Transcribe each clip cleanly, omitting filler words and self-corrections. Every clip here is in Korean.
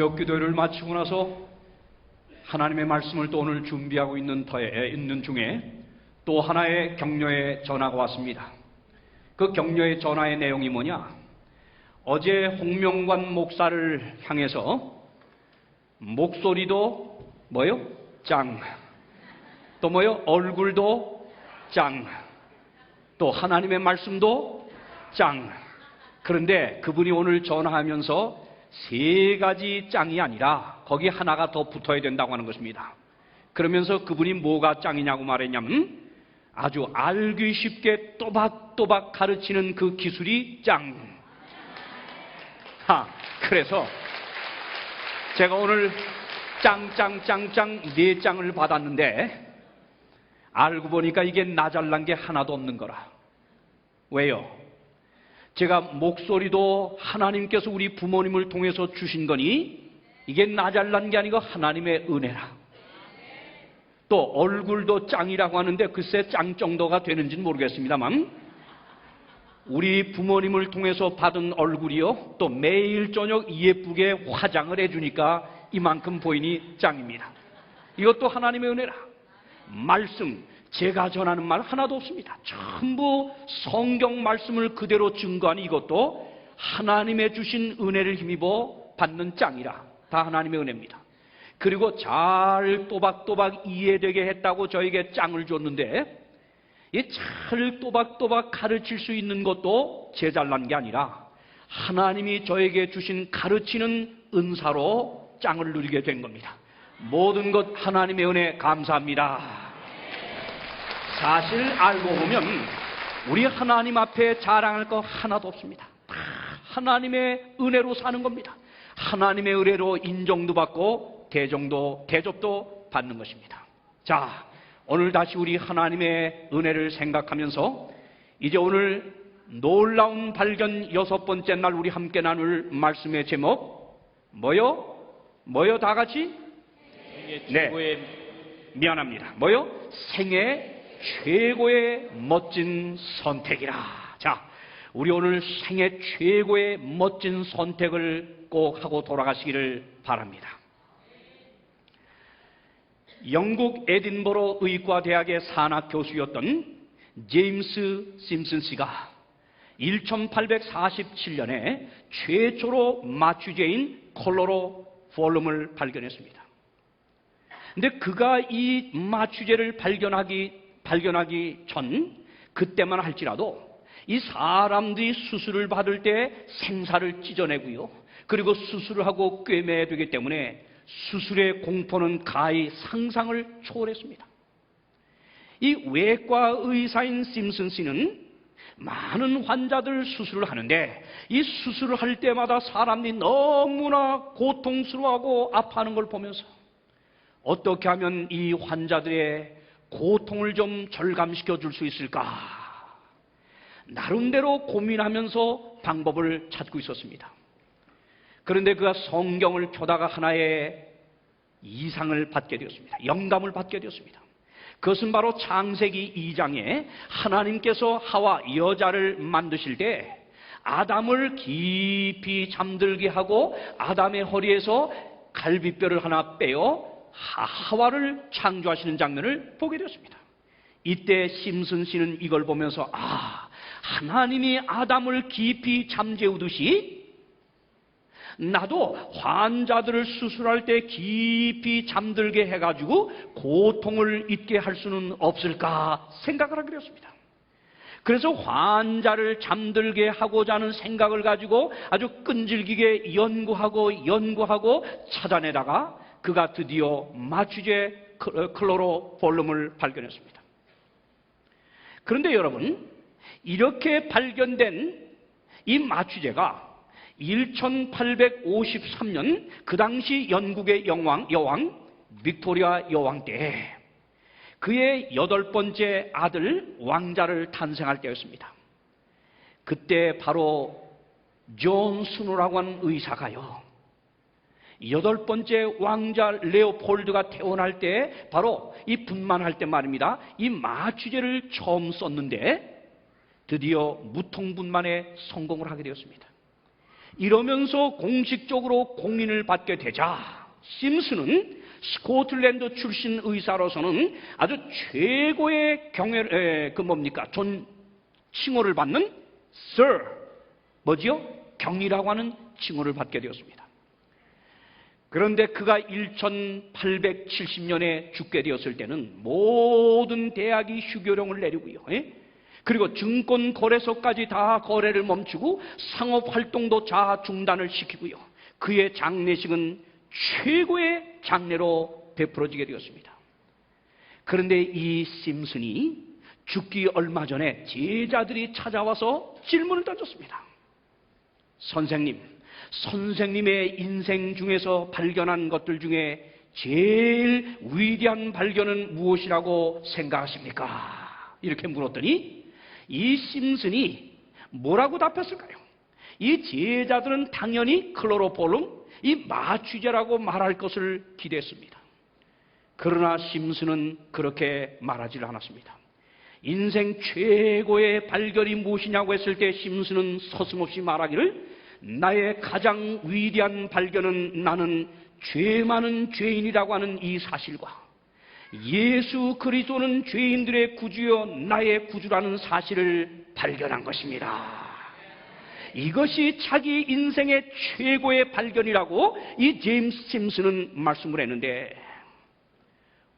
새벽 기도를 마치고 나서 하나님의 말씀을 또 오늘 준비하고 있는 중에 또 하나의 격려의 전화가 왔습니다. 그 격려의 전화의 내용이 뭐냐? 어제 홍명관 목사를 향해서 목소리도 뭐요? 짱. 또 뭐요? 얼굴도 짱. 또 하나님의 말씀도 짱. 그런데 그분이 오늘 전화하면서 세 가지 짱이 아니라 거기 하나가 더 붙어야 된다고 하는 것입니다. 그러면서 그분이 뭐가 짱이냐고 말했냐면 아주 알기 쉽게 또박또박 가르치는 그 기술이 짱. 그래서 제가 오늘 짱짱짱짱 4짱을 받았는데 알고 보니까 이게 나 잘난 게 하나도 없는 거라. 왜요? 제가 목소리도 하나님께서 우리 부모님을 통해서 주신 거니 이게 나 잘난 게 아니고 하나님의 은혜라. 또 얼굴도 짱이라고 하는데 글쎄 짱 정도가 되는지는 모르겠습니다만 우리 부모님을 통해서 받은 얼굴이요 또 매일 저녁 예쁘게 화장을 해주니까 이만큼 보이니 짱입니다. 이것도 하나님의 은혜라. 말씀, 제가 전하는 말 하나도 없습니다. 전부 성경 말씀을 그대로 증거하는 이것도 하나님의 주신 은혜를 힘입어 받는 짱이라. 다 하나님의 은혜입니다. 그리고 잘 또박또박 이해되게 했다고 저에게 짱을 줬는데 이 잘 또박또박 가르칠 수 있는 것도 제 잘난 게 아니라 하나님이 저에게 주신 가르치는 은사로 짱을 누리게 된 겁니다. 모든 것 하나님의 은혜 감사합니다. 사실 알고 보면 우리 하나님 앞에 자랑할 거 하나도 없습니다. 다 하나님의 은혜로 사는 겁니다. 하나님의 은혜로 인정도 받고 대접도 받는 것입니다. 자, 오늘 다시 우리 하나님의 은혜를 생각하면서 이제 오늘 놀라운 발견 6번째 날 우리 함께 나눌 말씀의 제목 뭐요? 다 같이? 네, 미안합니다. 뭐요? 생애 최고의 멋진 선택이라. 자, 우리 오늘 생애 최고의 멋진 선택을 꼭 하고 돌아가시기를 바랍니다. 영국 에딘버러 의과대학의 산학 교수였던 제임스 심슨 씨가 1847년에 최초로 마취제인 클로로폴름을 발견했습니다. 근데 그가 이 마취제를 발견하기 전 그때만 할지라도 이 사람들이 수술을 받을 때 생사를 찢어내고요. 그리고 수술을 하고 꿰매야 되기 때문에 수술의 공포는 가히 상상을 초월했습니다. 이 외과 의사인 심슨 씨는 많은 환자들 수술을 하는데 이 수술을 할 때마다 사람들이 너무나 고통스러워하고 아파하는 걸 보면서 어떻게 하면 이 환자들의 고통을 좀 절감시켜 줄 수 있을까? 나름대로 고민하면서 방법을 찾고 있었습니다. 그런데 그가 성경을 펴다가 하나의 이상을 받게 되었습니다. 영감을 받게 되었습니다. 그것은 바로 창세기 2장에 하나님께서 하와 여자를 만드실 때 아담을 깊이 잠들게 하고 아담의 허리에서 갈비뼈를 하나 빼어 하와를 창조하시는 장면을 보게 되었습니다. 이때 심슨 씨는 이걸 보면서 하나님이 아담을 깊이 잠재우듯이 나도 환자들을 수술할 때 깊이 잠들게 해가지고 고통을 잊게 할 수는 없을까 생각을 하게 되었습니다. 그래서 환자를 잠들게 하고자 하는 생각을 가지고 아주 끈질기게 연구하고 찾아내다가 그가 드디어 마취제 클로로폴름을 발견했습니다. 그런데 여러분, 이렇게 발견된 이 마취제가 1853년 그 당시 영국의 여왕 빅토리아 여왕 때 그의 8번째 아들 왕자를 탄생할 때였습니다. 그때 바로 존 스노라고 하는 의사가요 8번째 왕자 레오폴드가 태어날 때 바로 이 분만할 때 말입니다. 이 마취제를 처음 썼는데 드디어 무통분만에 성공을 하게 되었습니다. 이러면서 공식적으로 공인을 받게 되자 심슨은 스코틀랜드 출신 의사로서는 아주 최고의 칭호를 받는 Sir, 뭐지요? 경이라고 하는 칭호를 받게 되었습니다. 그런데 그가 1870년에 죽게 되었을 때는 모든 대학이 휴교령을 내리고요. 그리고 증권 거래소까지 다 거래를 멈추고 상업 활동도 다 중단을 시키고요. 그의 장례식은 최고의 장례로 베풀어지게 되었습니다. 그런데 이 심슨이 죽기 얼마 전에 제자들이 찾아와서 질문을 던졌습니다. 선생님의 인생 중에서 발견한 것들 중에 제일 위대한 발견은 무엇이라고 생각하십니까? 이렇게 물었더니 이 심슨이 뭐라고 답했을까요? 이 제자들은 당연히 클로로폴름, 이 마취제라고 말할 것을 기대했습니다. 그러나 심슨은 그렇게 말하지 않았습니다. 인생 최고의 발견이 무엇이냐고 했을 때 심슨은 서슴없이 말하기를 나의 가장 위대한 발견은 나는 죄 많은 죄인이라고 하는 이 사실과 예수 그리스도는 죄인들의 구주여 나의 구주라는 사실을 발견한 것입니다. 이것이 자기 인생의 최고의 발견이라고 이 제임스 심슨은 말씀을 했는데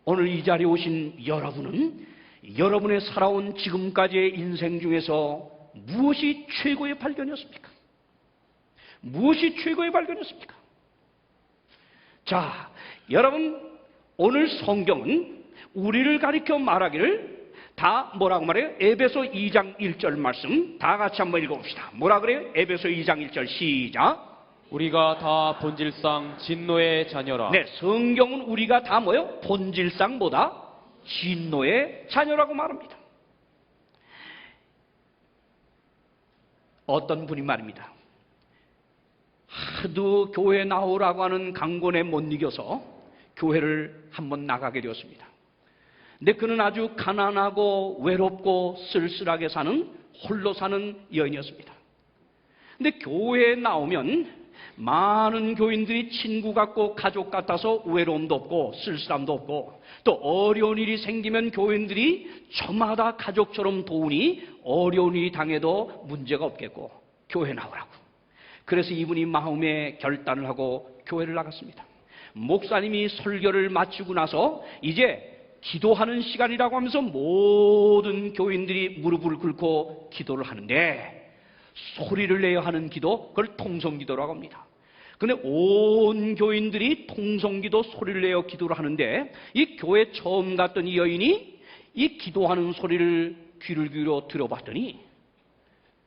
오늘 이 자리에 오신 여러분은 여러분의 살아온 지금까지의 인생 중에서 무엇이 최고의 발견이었습니까? 무엇이 최고의 발견이었습니까? 자, 여러분 오늘 성경은 우리를 가리켜 말하기를 다 뭐라고 말해요? 에베소 2장 1절 말씀 다 같이 한번 읽어봅시다. 뭐라 그래요? 에베소 2장 1절 시작. 우리가 다 본질상 진노의 자녀라. 네, 성경은 우리가 다 뭐요? 본질상 뭐다? 진노의 자녀라고 말합니다. 어떤 분이 말입니다. 하도 교회 나오라고 하는 강권에 못 이겨서 교회를 한번 나가게 되었습니다. 근데 그는 아주 가난하고 외롭고 쓸쓸하게 사는 홀로 사는 여인이었습니다. 근데 교회에 나오면 많은 교인들이 친구 같고 가족 같아서 외로움도 없고 쓸쓸함도 없고 또 어려운 일이 생기면 교인들이 저마다 가족처럼 도우니 어려운 일이 당해도 문제가 없겠고 교회 나오라고. 그래서 이분이 마음에 결단을 하고 교회를 나갔습니다. 목사님이 설교를 마치고 나서 이제 기도하는 시간이라고 하면서 모든 교인들이 무릎을 꿇고 기도를 하는데 소리를 내야 하는 기도, 그걸 통성기도라고 합니다. 그런데 온 교인들이 통성기도 소리를 내어 기도를 하는데 이 교회 처음 갔던 이 여인이 이 기도하는 소리를 귀를 기울여 들어봤더니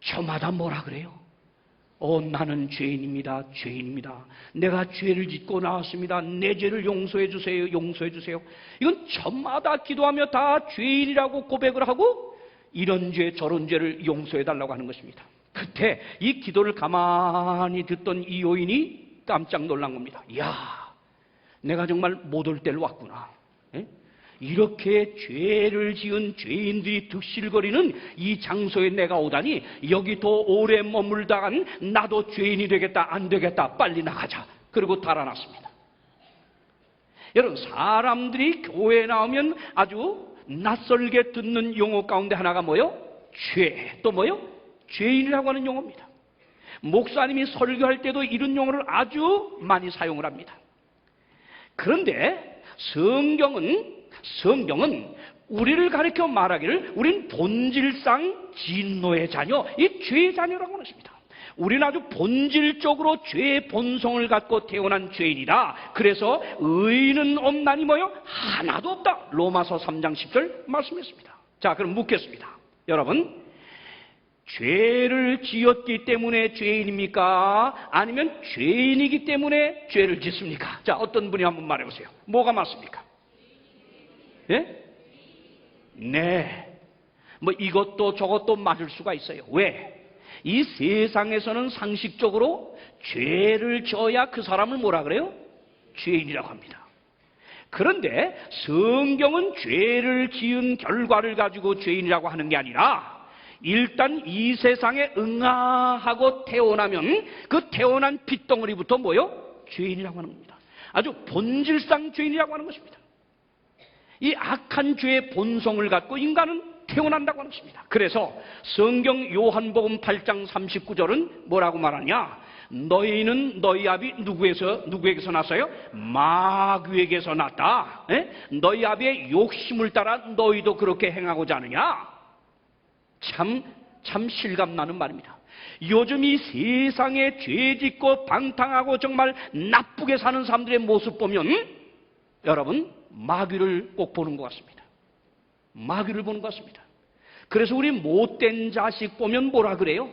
저마다 뭐라 그래요? 나는 죄인입니다. 죄인입니다. 내가 죄를 짓고 나왔습니다. 내 죄를 용서해 주세요. 용서해 주세요. 이건 저마다 기도하며 다 죄인이라고 고백을 하고 이런 죄 저런 죄를 용서해 달라고 하는 것입니다. 그때 이 기도를 가만히 듣던 이 여인이 깜짝 놀란 겁니다. 이야, 내가 정말 못 올 때를 왔구나. 이렇게 죄를 지은 죄인들이 득실거리는 이 장소에 내가 오다니 여기 더 오래 머물다간 나도 죄인이 되겠다. 안 되겠다. 빨리 나가자. 그리고 달아났습니다. 여러분, 사람들이 교회에 나오면 아주 낯설게 듣는 용어 가운데 하나가 뭐요? 죄. 또 뭐요? 죄인이라고 하는 용어입니다. 목사님이 설교할 때도 이런 용어를 아주 많이 사용을 합니다. 그런데 성경은 우리를 가리켜 말하기를 우린 본질상 진노의 자녀, 이 죄의 자녀라고 하는 것입니다. 우리는 아주 본질적으로 죄의 본성을 갖고 태어난 죄인이다. 그래서 의인은 없나니 뭐요? 하나도 없다. 로마서 3장 10절 말씀했습니다. 자, 그럼 묻겠습니다. 여러분, 죄를 지었기 때문에 죄인입니까? 아니면 죄인이기 때문에 죄를 짓습니까? 자, 어떤 분이 한번 말해보세요. 뭐가 맞습니까? 예? 네. 뭐 이것도 저것도 맞을 수가 있어요. 왜? 이 세상에서는 상식적으로 죄를 져야 그 사람을 뭐라 그래요? 죄인이라고 합니다. 그런데 성경은 죄를 지은 결과를 가지고 죄인이라고 하는 게 아니라 일단 이 세상에 응아하고 태어나면 그 태어난 핏덩어리부터 뭐요? 죄인이라고 하는 겁니다. 아주 본질상 죄인이라고 하는 것입니다. 이 악한 죄의 본성을 갖고 인간은 태어난다고 하는 것입니다. 그래서 성경 요한복음 8장 39절은 뭐라고 말하냐? 너희는 너희 아비 누구에게서 났어요? 마귀에게서 났다. 에? 너희 아비의 욕심을 따라 너희도 그렇게 행하고자 하느냐? 참 실감나는 말입니다. 요즘 이 세상에 죄짓고 방탕하고 정말 나쁘게 사는 사람들의 모습 보면 여러분 마귀를 꼭 보는 것 같습니다. 마귀를 보는 것 같습니다. 그래서 우리 못된 자식 보면 뭐라 그래요?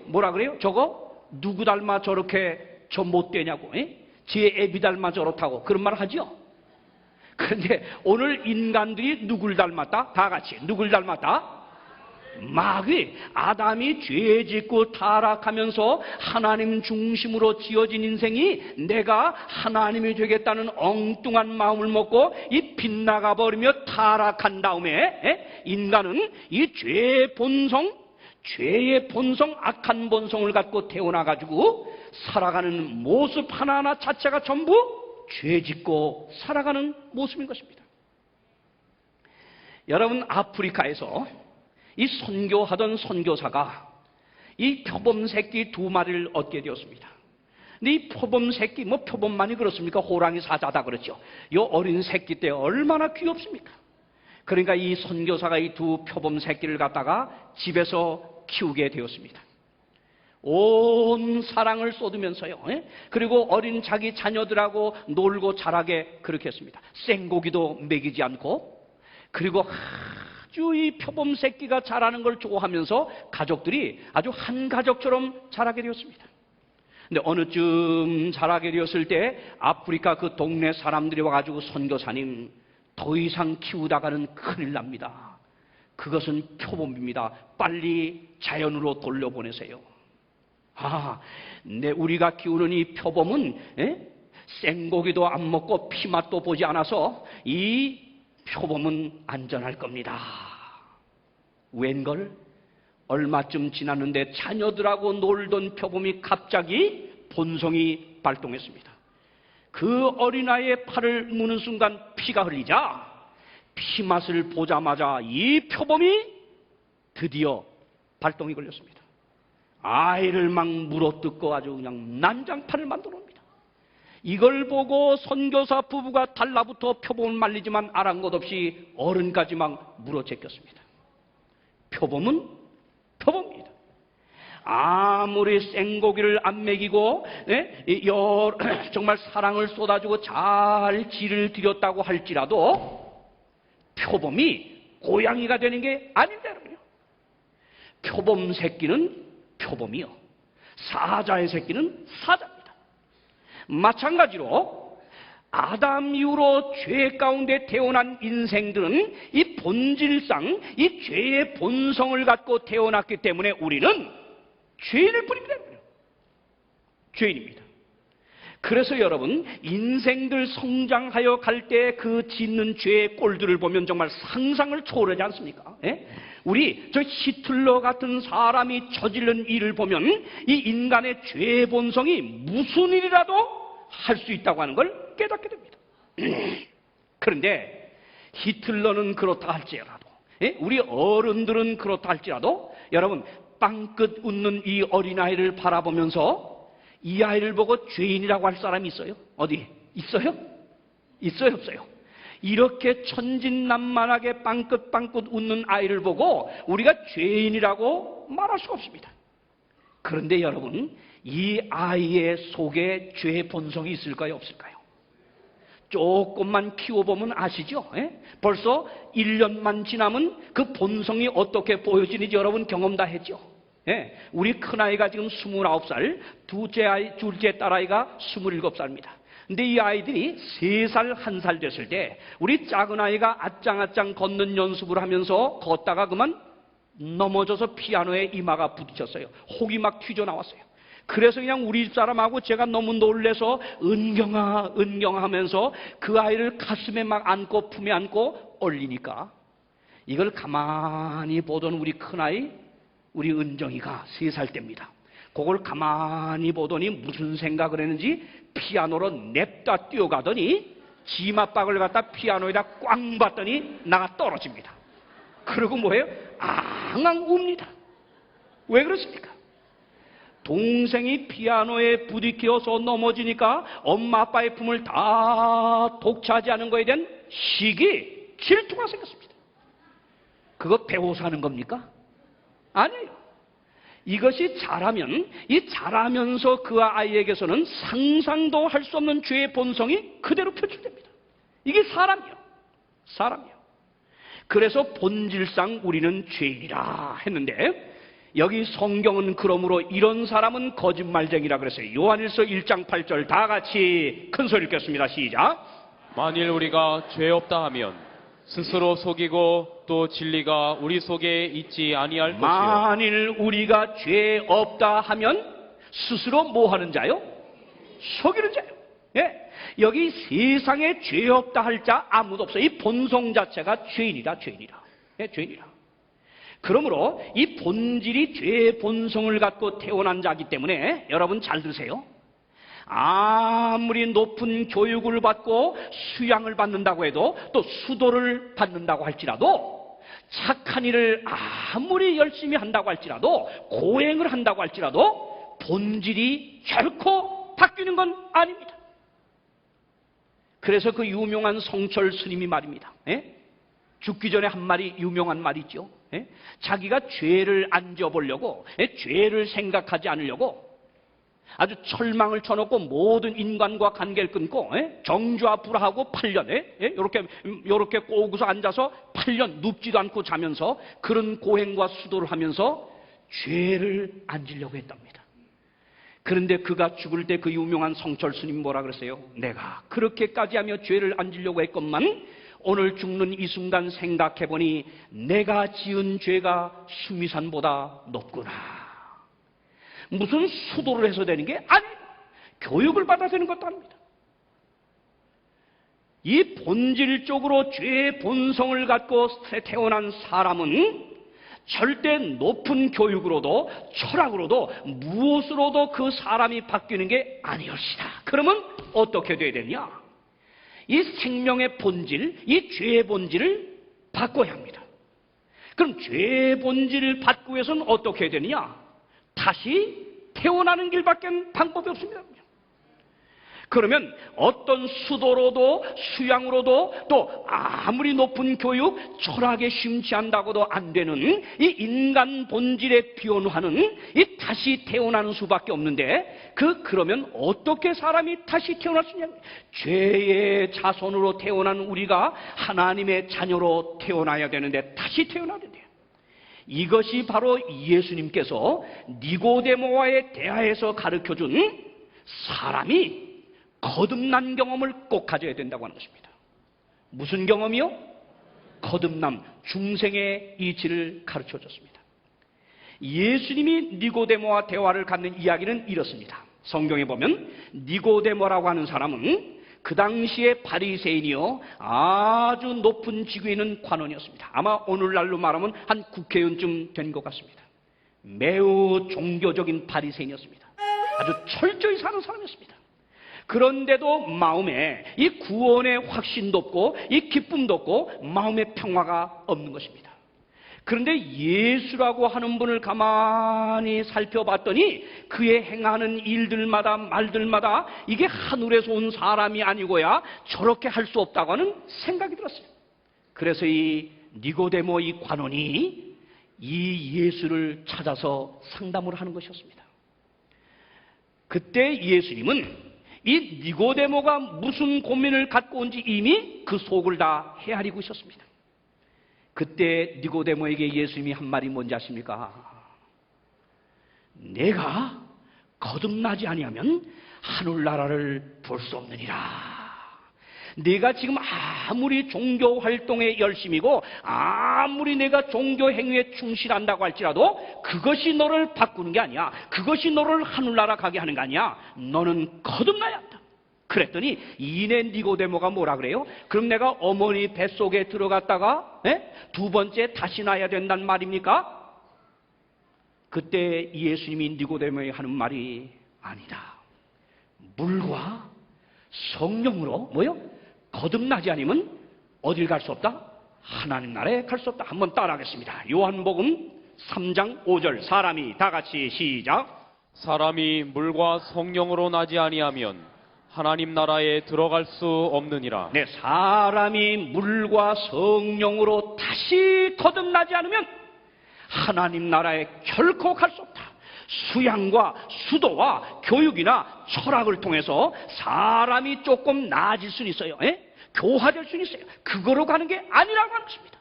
저거 누구 닮아 저렇게 저 못되냐고, 제 애비 닮아 저렇다고 그런 말 하죠. 그런데 오늘 인간들이 누굴 닮았다? 다 같이 누굴 닮았다? 마귀. 아담이 죄 짓고 타락하면서 하나님 중심으로 지어진 인생이 내가 하나님이 되겠다는 엉뚱한 마음을 먹고 이 빗나가 버리며 타락한 다음에 인간은 이 죄의 본성, 악한 본성을 갖고 태어나가지고 살아가는 모습 하나하나 자체가 전부 죄 짓고 살아가는 모습인 것입니다. 여러분, 아프리카에서 이 선교하던 선교사가 이 표범 새끼 2마리를 얻게 되었습니다. 근데 이 표범 새끼, 표범만이 그렇습니까? 호랑이 사자다 그렇죠. 이 어린 새끼 때 얼마나 귀엽습니까? 그러니까 이 선교사가 이 2 표범 새끼를 갖다가 집에서 키우게 되었습니다. 온 사랑을 쏟으면서요. 그리고 어린 자기 자녀들하고 놀고 자라게 그렇게 했습니다. 생고기도 먹이지 않고, 그리고 아주 이 표범 새끼가 자라는 걸 좋아하면서 가족들이 아주 한 가족처럼 자라게 되었습니다. 근데 어느쯤 자라게 되었을 때 아프리카 그 동네 사람들이 와가지고 선교사님, 더 이상 키우다가는 큰일 납니다. 그것은 표범입니다. 빨리 자연으로 돌려보내세요. 우리가 키우는 이 표범은 생고기도 안 먹고 피맛도 보지 않아서 이 표범은 안전할 겁니다. 웬걸? 얼마쯤 지났는데 자녀들하고 놀던 표범이 갑자기 본성이 발동했습니다. 그 어린아이의 팔을 무는 순간 피가 흘리자 피맛을 보자마자 이 표범이 드디어 발동이 걸렸습니다. 아이를 막 물어뜯고 아주 그냥 난장판을 만들어 옵니다. 이걸 보고 선교사 부부가 달라붙어 표범을 말리지만 아랑곳없이 어른까지 막 물어제꼈습니다. 표범은 표범입니다. 아무리 생고기를 안 먹이고 정말 사랑을 쏟아주고 잘 기를 들였다고 할지라도 표범이 고양이가 되는 게 아닌데 여러분요. 표범 새끼는 표범이요, 사자의 새끼는 사자입니다. 마찬가지로 아담 이후로 죄 가운데 태어난 인생들은 이 본질상 이 죄의 본성을 갖고 태어났기 때문에 우리는 죄인일 뿐입니다. 죄인입니다. 그래서 여러분, 인생들 성장하여 갈 때 그 짓는 죄의 꼴들을 보면 정말 상상을 초월하지 않습니까? 우리 저 히틀러 같은 사람이 저지른 일을 보면 이 인간의 죄의 본성이 무슨 일이라도 할 수 있다고 하는 걸 깨닫게 됩니다. 그런데 히틀러는 그렇다 할지라도, 우리 어른들은 그렇다 할지라도 여러분, 빵긋 웃는 이 어린아이를 바라보면서 이 아이를 보고 죄인이라고 할 사람이 있어요? 어디? 있어요? 있어요? 없어요? 이렇게 천진난만하게 빵긋빵긋 웃는 아이를 보고 우리가 죄인이라고 말할 수가 없습니다. 그런데 여러분, 이 아이의 속에 죄의 본성이 있을까요? 없을까요? 조금만 키워보면 아시죠? 벌써 1년만 지나면 그 본성이 어떻게 보여지는지 여러분 경험 다 했죠? 우리 큰아이가 지금 29살, 둘째 딸아이가 27살입니다. 근데 이 아이들이 3살, 1살 됐을 때 우리 작은아이가 아짱아짱 걷는 연습을 하면서 걷다가 그만 넘어져서 피아노에 이마가 부딪혔어요. 혹이 막 튀져나왔어요. 그래서 그냥 우리 집사람하고 제가 너무 놀래서 은경아 하면서 그 아이를 가슴에 막 안고 품에 안고 올리니까 이걸 가만히 보던 우리 큰아이 우리 은정이가 3살 때입니다. 그걸 가만히 보더니 무슨 생각을 했는지 피아노로 냅다 뛰어가더니 지맛박을 갖다 피아노에다 꽝 봤더니 나가 떨어집니다. 그리고 뭐예요? 앙앙 웁니다. 왜 그렇습니까? 동생이 피아노에 부딪혀서 넘어지니까 엄마 아빠의 품을 다 독차지하는 것에 대한 시기, 질투가 생겼습니다. 그거 배워서 하는 겁니까? 아니에요. 이것이 자라면, 이 자라면서 그 아이에게서는 상상도 할 수 없는 죄의 본성이 그대로 표출됩니다. 이게 사람이요. 사람이요. 그래서 본질상 우리는 죄인이라 했는데, 여기 성경은 그러므로 이런 사람은 거짓말쟁이라 그랬어요. 요한일서 1장 8절 다 같이 큰 소리 읽겠습니다. 시작. 만일 우리가 죄 없다 하면 스스로 속이고 또 진리가 우리 속에 있지 아니할 것이요. 만일 우리가 죄 없다 하면 스스로 뭐 하는 자요? 속이는 자요. 예. 여기 세상에 죄 없다 할 자 아무도 없어요. 이 본성 자체가 죄인이다, 죄인이라. 예, 죄인이라. 그러므로 이 본질이 죄의 본성을 갖고 태어난 자이기 때문에 여러분 잘 들으세요. 아무리 높은 교육을 받고 수양을 받는다고 해도 또 수도를 받는다고 할지라도 착한 일을 아무리 열심히 한다고 할지라도 고행을 한다고 할지라도 본질이 결코 바뀌는 건 아닙니다. 그래서 그 유명한 성철 스님이 말입니다. 예? 죽기 전에 한 말이 유명한 말이죠. 예? 자기가 죄를 안 져보려고, 예? 죄를 생각하지 않으려고 아주 철망을 쳐놓고 모든 인간과 관계를 끊고, 예? 정주와 불하고 8년, 예? 요렇게 꼬고서 앉아서 8년 눕지도 않고 자면서 그런 고행과 수도를 하면서 죄를 안 지려고 했답니다. 그런데 그가 죽을 때 그 유명한 성철 스님 뭐라 그랬어요? 내가 그렇게까지 하며 죄를 안 지려고 했건만 오늘 죽는 이 순간 생각해보니 내가 지은 죄가 수미산보다 높구나. 무슨 수도를 해서 되는 게 아니에요. 교육을 받아야 되는 것도 아닙니다. 이 본질적으로 죄의 본성을 갖고 태어난 사람은 절대 높은 교육으로도 철학으로도 무엇으로도 그 사람이 바뀌는 게 아니올시다. 그러면 어떻게 돼야 되냐? 이 생명의 본질, 이 죄의 본질을 바꿔야 합니다. 그럼 죄의 본질을 바꾸기 위해서는 어떻게 해야 되느냐? 다시 태어나는 길밖에 방법이 없습니다. 그러면 어떤 수도로도 수양으로도 또 아무리 높은 교육, 철학에 심취한다고도 안 되는 이 인간 본질에 변화하는 이 다시 태어나는 수밖에 없는데 그러면 어떻게 사람이 다시 태어날 수 있냐? 죄의 자손으로 태어난 우리가 하나님의 자녀로 태어나야 되는데 다시 태어나야 돼요. 이것이 바로 예수님께서 니고데모와의 대화에서 가르쳐준 사람이 거듭난 경험을 꼭 가져야 된다고 하는 것입니다. 무슨 경험이요? 거듭남, 중생의 이치를 가르쳐줬습니다. 예수님이 니고데모와 대화를 갖는 이야기는 이렇습니다. 성경에 보면 니고데모라고 하는 사람은 그 당시에 바리새인이요 아주 높은 직위에 있는 관원이었습니다. 아마 오늘날로 말하면 한 국회의원쯤 된 것 같습니다. 매우 종교적인 바리새인이었습니다. 아주 철저히 사는 사람이었습니다. 그런데도 마음에 이 구원의 확신도 없고 이 기쁨도 없고 마음의 평화가 없는 것입니다. 그런데 예수라고 하는 분을 가만히 살펴봤더니 그의 행하는 일들마다 말들마다 이게 하늘에서 온 사람이 아니고야 저렇게 할 수 없다고 하는 생각이 들었어요. 그래서 이 니고데모 이 관원이 이 예수를 찾아서 상담을 하는 것이었습니다. 그때 예수님은 이 니고데모가 무슨 고민을 갖고 온지 이미 그 속을 다 헤아리고 있었습니다. 그때 니고데모에게 예수님이 한 말이 뭔지 아십니까? 내가 거듭나지 아니하면 하늘나라를 볼 수 없느니라. 내가 지금 아무리 종교 활동에 열심이고 아무리 내가 종교 행위에 충실한다고 할지라도 그것이 너를 바꾸는 게 아니야. 그것이 너를 하늘나라 가게 하는 거 아니야. 너는 거듭나야 한다. 그랬더니 이내 니고데모가 뭐라 그래요? 그럼 내가 어머니 뱃속에 들어갔다가 두 번째 다시 나야 된단 말입니까? 그때 예수님이 니고데모에게 하는 말이 아니다. 물과 성령으로 뭐요? 거듭나지 않으면 어딜 갈 수 없다? 하나님 나라에 갈 수 없다. 한번 따라하겠습니다. 요한복음 3장 5절 사람이 다 같이 시작. 사람이 물과 성령으로 나지 아니하면 하나님 나라에 들어갈 수 없느니라. 네, 사람이 물과 성령으로 다시 거듭나지 않으면 하나님 나라에 결코 갈 수 없다. 수양과 수도와 교육이나 철학을 통해서 사람이 조금 나아질 수는 있어요. 교화될 수는 있어요. 그거로 가는 게 아니라고 하는 것입니다.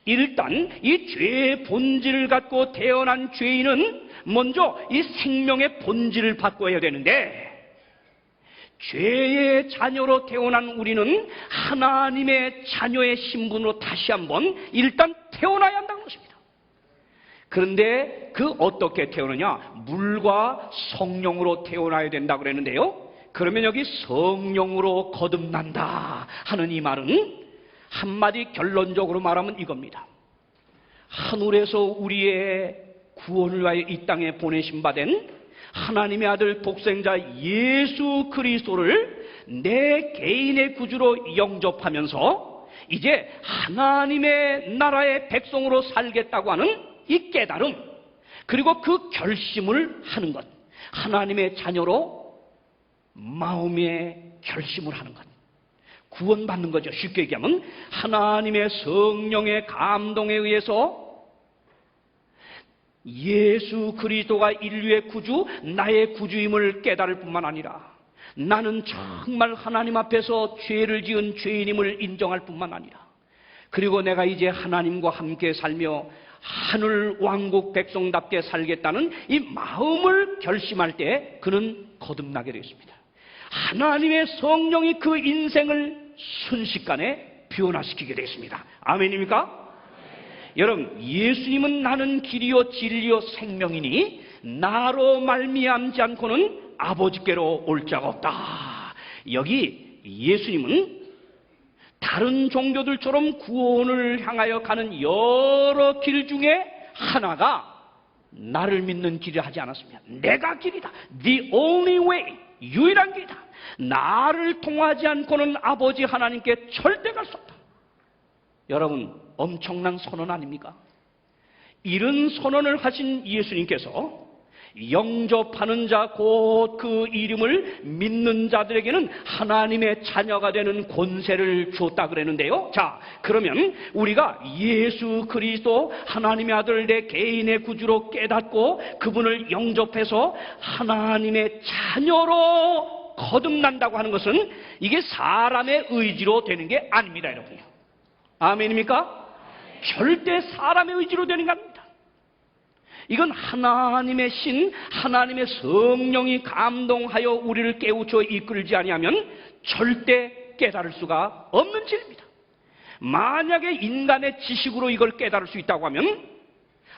일단 이 죄의 본질을 갖고 태어난 죄인은 먼저 이 생명의 본질을 바꿔야 되는데, 죄의 자녀로 태어난 우리는 하나님의 자녀의 신분으로 다시 한번 일단 태어나야 한다는 것입니다. 그런데 그 어떻게 태어나냐? 물과 성령으로 태어나야 된다고 그랬는데요. 그러면 여기 성령으로 거듭난다 하는 이 말은 한마디 결론적으로 말하면 이겁니다. 하늘에서 우리의 구원을 위하여 이 땅에 보내신 바 된 하나님의 아들 독생자 예수 그리스도를 내 개인의 구주로 영접하면서 이제 하나님의 나라의 백성으로 살겠다고 하는 이 깨달음, 그리고 그 결심을 하는 것, 하나님의 자녀로 마음의 결심을 하는 것, 구원받는 거죠. 쉽게 얘기하면 하나님의 성령의 감동에 의해서 예수 그리스도가 인류의 구주, 나의 구주임을 깨달을 뿐만 아니라 나는 정말 하나님 앞에서 죄를 지은 죄인임을 인정할 뿐만 아니라, 그리고 내가 이제 하나님과 함께 살며 하늘 왕국 백성답게 살겠다는 이 마음을 결심할 때 그는 거듭나게 되었습니다. 하나님의 성령이 그 인생을 순식간에 변화시키게 되었습니다. 아멘입니까? 여러분, 예수님은 나는 길이요 진리요 생명이니 나로 말미암지 않고는 아버지께로 올 자가 없다. 여기 예수님은 다른 종교들처럼 구원을 향하여 가는 여러 길 중에 하나가 나를 믿는 길이 하지 않았습니다. 내가 길이다. The only way. 유일한 길이다. 나를 통하지 않고는 아버지 하나님께 절대 갈 수 없다. 여러분, 엄청난 선언 아닙니까? 이런 선언을 하신 예수님께서 영접하는 자, 곧 그 이름을 믿는 자들에게는 하나님의 자녀가 되는 권세를 주었다 그랬는데요. 자, 그러면 우리가 예수 그리스도 하나님의 아들 내 개인의 구주로 깨닫고 그분을 영접해서 하나님의 자녀로 거듭난다고 하는 것은 이게 사람의 의지로 되는 게 아닙니다, 여러분요. 아멘입니까? 절대 사람의 의지로 되는 게 아닙니다. 이건 하나님의 신, 하나님의 성령이 감동하여 우리를 깨우쳐 이끌지 아니하면 절대 깨달을 수가 없는 진리입니다. 만약에 인간의 지식으로 이걸 깨달을 수 있다고 하면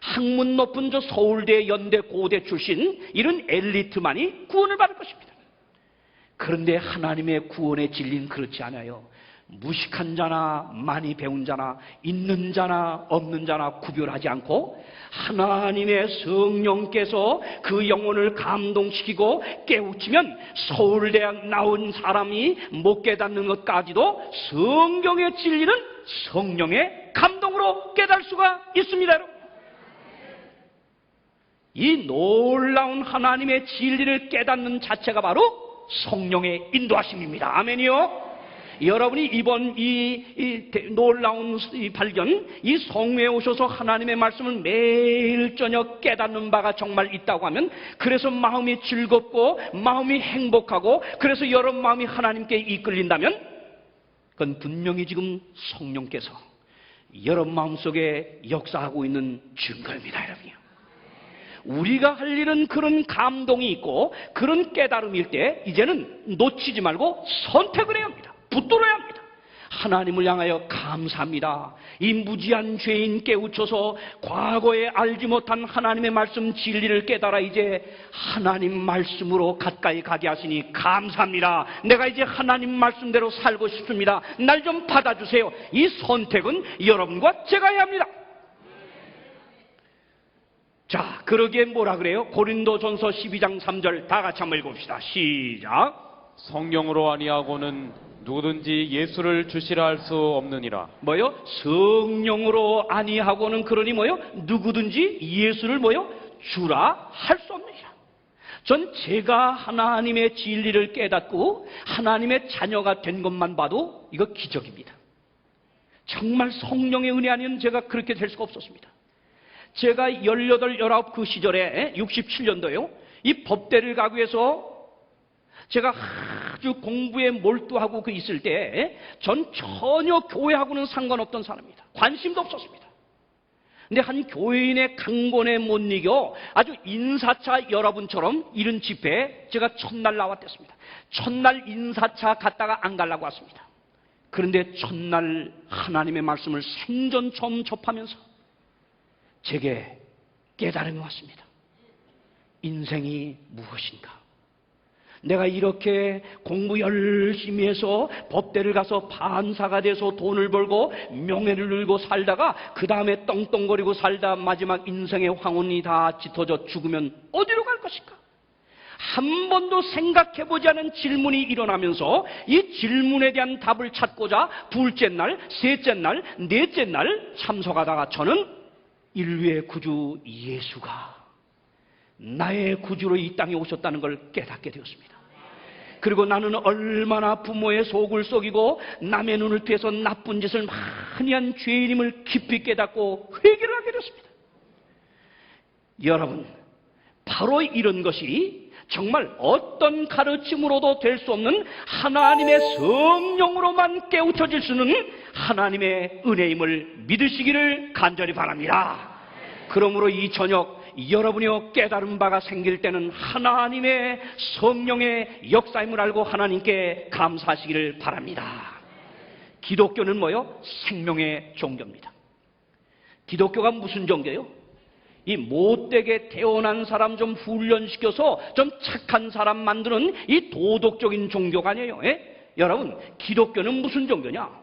학문 높은 저 서울대, 연대, 고대 출신 이런 엘리트만이 구원을 받을 것입니다. 그런데 하나님의 구원의 진리는 그렇지 않아요. 무식한 자나 많이 배운 자나 있는 자나 없는 자나 구별하지 않고 하나님의 성령께서 그 영혼을 감동시키고 깨우치면 서울대학 나온 사람이 못 깨닫는 것까지도 성경의 진리는 성령의 감동으로 깨달을 수가 있습니다, 여러분. 이 놀라운 하나님의 진리를 깨닫는 자체가 바로 성령의 인도하심입니다. 아멘이요. 여러분이 이번 이 놀라운 이 발견, 이 성회에 오셔서 하나님의 말씀을 매일 저녁 깨닫는 바가 정말 있다고 하면, 그래서 마음이 즐겁고 마음이 행복하고 그래서 여러분 마음이 하나님께 이끌린다면 그건 분명히 지금 성령께서 여러분 마음속에 역사하고 있는 증거입니다, 여러분요. 우리가 할 일은 그런 감동이 있고 그런 깨달음일 때 이제는 놓치지 말고 선택을 해야 합니다. 붙들어야 합니다. 하나님을 향하여 감사합니다. 이 무지한 죄인 깨우쳐서 과거에 알지 못한 하나님의 말씀 진리를 깨달아 이제 하나님 말씀으로 가까이 가게 하시니 감사합니다. 내가 이제 하나님 말씀대로 살고 싶습니다. 날 좀 받아주세요. 이 선택은 여러분과 제가 해야 합니다. 자, 그러기에 뭐라 그래요? 고린도전서 12장 3절 다 같이 한번 읽읍시다. 시작. 성령으로 아니하고는 누구든지 예수를 주시라 할 수 없느니라. 뭐요? 성령으로 아니하고는 그러니 뭐요? 누구든지 예수를 뭐요? 주라 할 수 없느니라. 전 제가 하나님의 진리를 깨닫고 하나님의 자녀가 된 것만 봐도 이거 기적입니다. 정말 성령의 은혜 아니면 제가 그렇게 될 수가 없었습니다. 제가 18, 19 그 시절에 67년도에요. 이 법대를 가기 위해서 제가 아주 공부에 몰두하고 그 있을 때 전 전혀 교회하고는 상관없던 사람입니다. 관심도 없었습니다. 근데 한 교회인의 강권에 못 이겨 아주 인사차 여러분처럼 이런 집회에 제가 첫날 나왔댔습니다. 첫날 인사차 갔다가 안 가려고 왔습니다. 그런데 첫날 하나님의 말씀을 생전 처음 접하면서 제게 깨달음이 왔습니다. 인생이 무엇인가? 내가 이렇게 공부 열심히 해서 법대를 가서 판사가 돼서 돈을 벌고 명예를 누리고 살다가 그 다음에 떵떵거리고 살다 마지막 인생의 황혼이 다 짙어져 죽으면 어디로 갈 것인가? 한 번도 생각해보지 않은 질문이 일어나면서 이 질문에 대한 답을 찾고자 둘째 날, 셋째 날, 넷째 날 참석하다가 저는 인류의 구주 예수가 나의 구주로 이 땅에 오셨다는 걸 깨닫게 되었습니다. 그리고 나는 얼마나 부모의 속을 속이고 남의 눈을 피해서 나쁜 짓을 많이 한 죄인임을 깊이 깨닫고 회개를 하게 되었습니다. 여러분, 바로 이런 것이 정말 어떤 가르침으로도 될 수 없는 하나님의 성령으로만 깨우쳐질 수 있는 하나님의 은혜임을 믿으시기를 간절히 바랍니다. 그러므로 이 저녁 여러분이 깨달은 바가 생길 때는 하나님의 성령의 역사임을 알고 하나님께 감사하시기를 바랍니다. 기독교는 뭐요? 생명의 종교입니다. 기독교가 무슨 종교요? 이 못되게 태어난 사람 좀 훈련시켜서 좀 착한 사람 만드는 이 도덕적인 종교가 아니에요. 여러분, 기독교는 무슨 종교냐?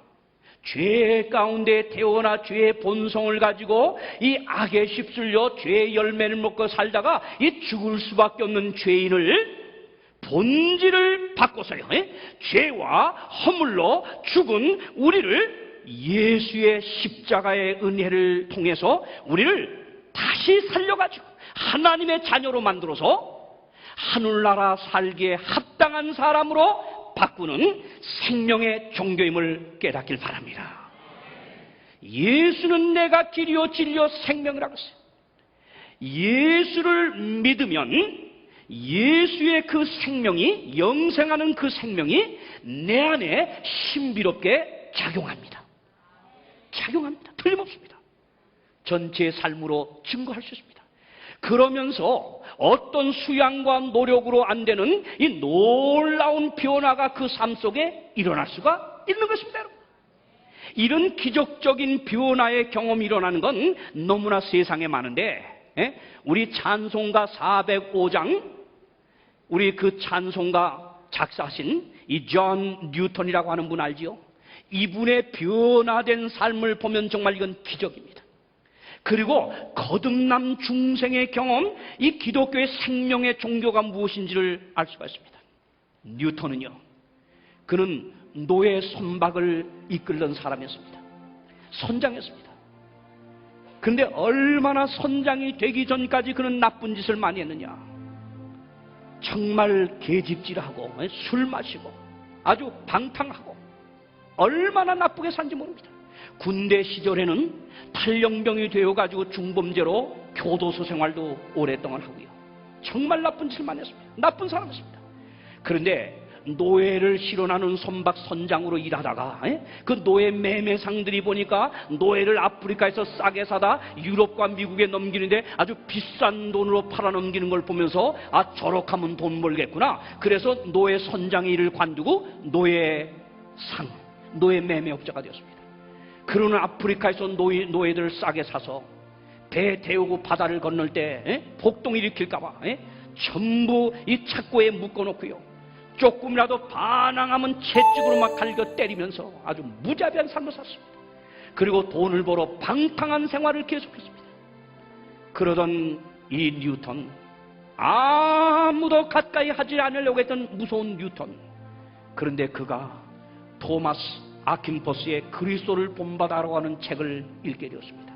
죄 가운데 태어나 죄의 본성을 가지고 이 악에 휩쓸려 죄의 열매를 먹고 살다가 이 죽을 수밖에 없는 죄인을 본질을 바꿔서요, 죄와 허물로 죽은 우리를 예수의 십자가의 은혜를 통해서 우리를 다시 살려가지고 하나님의 자녀로 만들어서 하늘나라 살기에 합당한 사람으로 바꾸는 생명의 종교임을 깨닫길 바랍니다. 예수는 내가 길이요 진리요 생명이라고 했어요. 예수를 믿으면 예수의 그 생명이, 영생하는 그 생명이 내 안에 신비롭게 작용합니다. 작용합니다. 틀림없습니다. 전체 삶으로 증거할 수 있습니다. 그러면서 어떤 수양과 노력으로 안 되는 이 놀라운 변화가 그 삶 속에 일어날 수가 있는 것입니다. 여러분. 이런 기적적인 변화의 경험이 일어나는 건 너무나 세상에 많은데, 우리 찬송가 405장, 우리 그 찬송가 작사하신 이 존 뉴턴이라고 하는 분 알지요? 이분의 변화된 삶을 보면 정말 이건 기적입니다. 그리고 거듭남 중생의 경험, 이 기독교의 생명의 종교가 무엇인지를 알 수가 있습니다. 뉴턴은요, 그는 노예 선박을 이끌던 사람이었습니다. 선장이었습니다. 그런데 얼마나 선장이 되기 전까지 그는 나쁜 짓을 많이 했느냐. 정말 개집질하고 술 마시고 아주 방탕하고 얼마나 나쁘게 산지 모릅니다. 군대 시절에는 탈영병이 되어가지고 중범죄로 교도소 생활도 오랫동안 하고요. 정말 나쁜 짓을 많이 했습니다. 나쁜 사람이었습니다. 그런데 노예를 실현하는 선박 선장으로 일하다가 그 노예 매매상들이 보니까 노예를 아프리카에서 싸게 사다 유럽과 미국에 넘기는데 아주 비싼 돈으로 팔아넘기는 걸 보면서 아, 저렇게 하면 돈 벌겠구나. 그래서 노예 선장의 일을 관두고 노예 매매업자가 되었습니다. 그러는 아프리카에서 노예들을 싸게 사서 배 태우고 바다를 건널 때 폭동 일으킬까봐 전부 이 착고에 묶어놓고요. 조금이라도 반항하면 채찍으로 막 갈겨 때리면서 아주 무자비한 삶을 샀습니다. 그리고 돈을 벌어 방탕한 생활을 계속했습니다. 그러던 이 뉴턴, 아무도 가까이 하지 않으려고 했던 무서운 뉴턴. 그런데 그가 토마스 아킨포스의 그리스도를 본받아라고 하는 책을 읽게 되었습니다.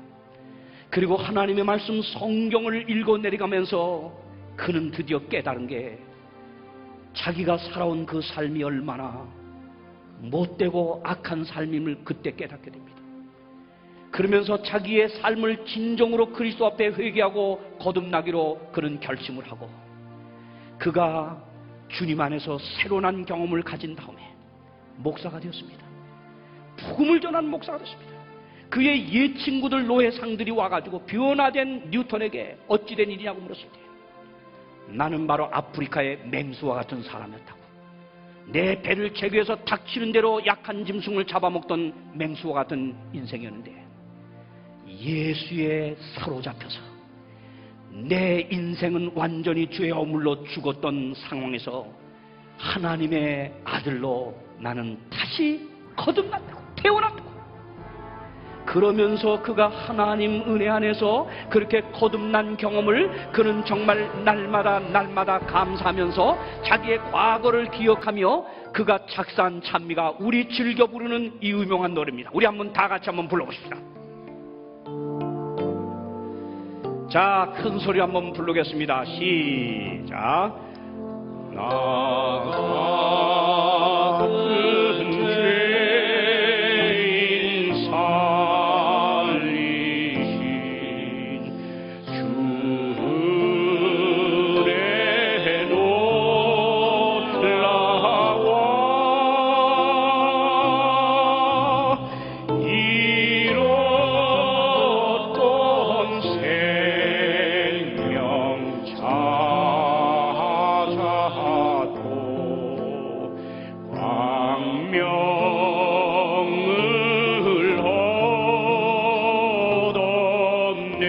그리고 하나님의 말씀 성경을 읽어 내려가면서 그는 드디어 깨달은 게 자기가 살아온 그 삶이 얼마나 못되고 악한 삶임을 그때 깨닫게 됩니다. 그러면서 자기의 삶을 진정으로 그리스도 앞에 회개하고 거듭나기로 그는 결심을 하고, 그가 주님 안에서 새로운 경험을 가진 다음에 목사가 되었습니다. 복음을 전하는 목사가 되었습니다. 그의 옛 친구들, 노예상들이 와가지고 변화된 뉴턴에게 어찌 된 일이냐고 물었을 때, 나는 바로 아프리카의 맹수와 같은 사람이었다고. 내 배를 제거해서 닥치는 대로 약한 짐승을 잡아먹던 맹수와 같은 인생이었는데, 예수에 사로잡혀서 내 인생은 완전히 죄의 허물로 죽었던 상황에서 하나님의 아들로 나는 다시 거듭났다고, 태어났다고. 그러면서 그가 하나님 은혜 안에서 그렇게 거듭난 경험을 그는 정말 날마다 감사하면서 자기의 과거를 기억하며 그가 작사한 찬미가 우리 즐겨 부르는 이 유명한 노래입니다. 우리 한번 다 같이 한번 불러보십시다. 자, 큰 소리 한번 부르겠습니다. 시작. 나 같은 죄인 살리신 주의 놀라워 이뤘던 생명 찾아도 광명을 얻었네.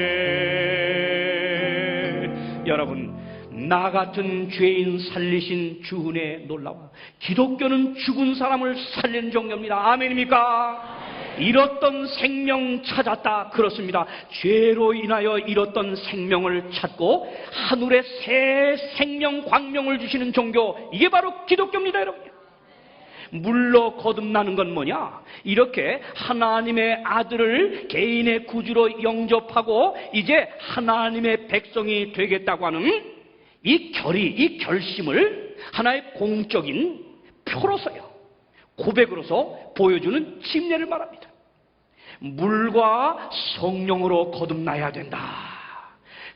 여러분, 나 같은 죄인 살리신 주 은혜에 놀라워. 기독교는 죽은 사람을 살리는 종교입니다. 아멘입니까? 잃었던 생명 찾았다. 그렇습니다. 죄로 인하여 잃었던 생명을 찾고 하늘의 새 생명 광명을 주시는 종교, 이게 바로 기독교입니다, 여러분. 물로 거듭나는 건 뭐냐? 이렇게 하나님의 아들을 개인의 구주로 영접하고 이제 하나님의 백성이 되겠다고 하는 이 결심을 하나의 공적인 표로서요, 고백으로서 보여주는 침례를 말합니다. 물과 성령으로 거듭나야 된다.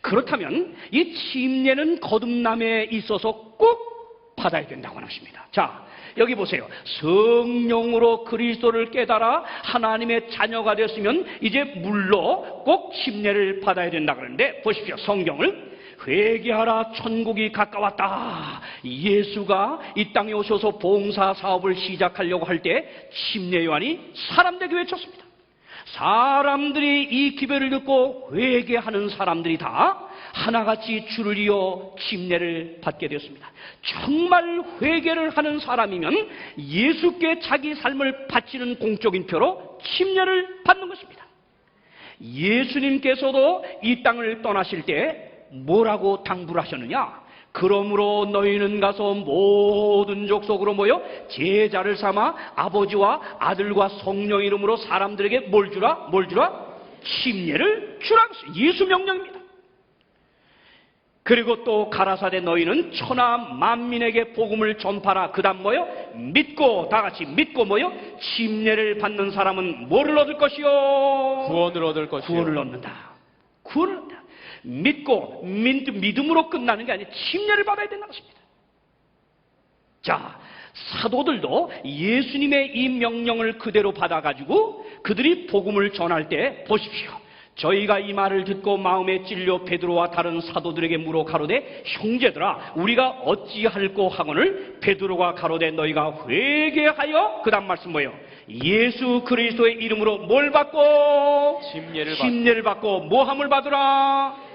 그렇다면 이 침례는 거듭남에 있어서 꼭 받아야 된다고 하는 것입니다. 자, 여기 보세요. 성령으로 그리스도를 깨달아 하나님의 자녀가 되었으면 이제 물로 꼭 침례를 받아야 된다 그러는데, 보십시오. 성경을 회개하라, 천국이 가까웠다. 예수가 이 땅에 오셔서 봉사 사업을 시작하려고 할 때 침례 요한이 사람들에게 외쳤습니다. 사람들이 이 기별을 듣고 회개하는 사람들이 다 하나같이 줄을 이어 침례를 받게 되었습니다. 정말 회개를 하는 사람이면 예수께 자기 삶을 바치는 공적인 표로 침례를 받는 것입니다. 예수님께서도 이 땅을 떠나실 때 뭐라고 당부를 하셨느냐? 그러므로 너희는 가서 모든 족속으로 모여 제자를 삼아 아버지와 아들과 성령 이름으로 사람들에게 뭘 주라? 침례를 주라. 예수 명령입니다. 그리고 또 가라사대 너희는 천하 만민에게 복음을 전파라. 그 다음 뭐요? 믿고, 다 같이 믿고 뭐요? 침례를 받는 사람은 뭐를 얻을 것이요? 구원을 얻을 것이요. 구원을 얻는다. 구원을 얻는다. 믿고 믿음으로 끝나는 게 아니라 침례를 받아야 된다는 것입니다. 자, 사도들도 예수님의 이 명령을 그대로 받아가지고 그들이 복음을 전할 때 보십시오. 저희가 이 말을 듣고 마음에 찔려 베드로와 다른 사도들에게 물어 가로되 형제들아 우리가 어찌할꼬 하거늘 베드로가 가로되 너희가 회개하여, 그 다음 말씀 뭐예요? 예수 그리스도의 이름으로 뭘 받고? 침례를 받고 뭐함을 받으라?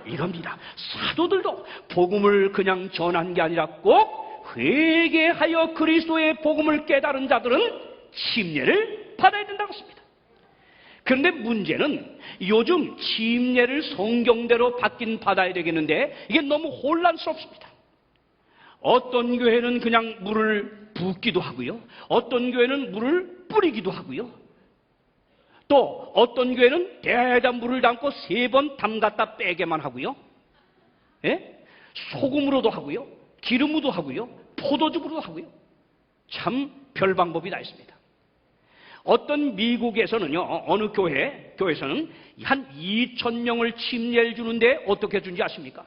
이겁니다. 사도들도 복음을 그냥 전한 게 아니라 꼭 회개하여 그리스도의 복음을 깨달은 자들은 침례를 받아야 된다고 했습니다. 그런데 문제는 요즘 침례를 성경대로 받긴 받아야 되겠는데 이게 너무 혼란스럽습니다. 어떤 교회는 그냥 물을 붓기도 하고요. 어떤 교회는 물을 뿌리기도 하고요. 또 어떤 교회는 대에다 물을 담고 3번 담갔다 빼게만 하고요. 예? 소금으로도 하고요. 기름으로도 하고요. 포도즙으로도 하고요. 참 별 방법이 다 있습니다. 어떤 미국에서는요, 어느 교회에서는 한 2,000명을 침례를 주는데 어떻게 준지 아십니까?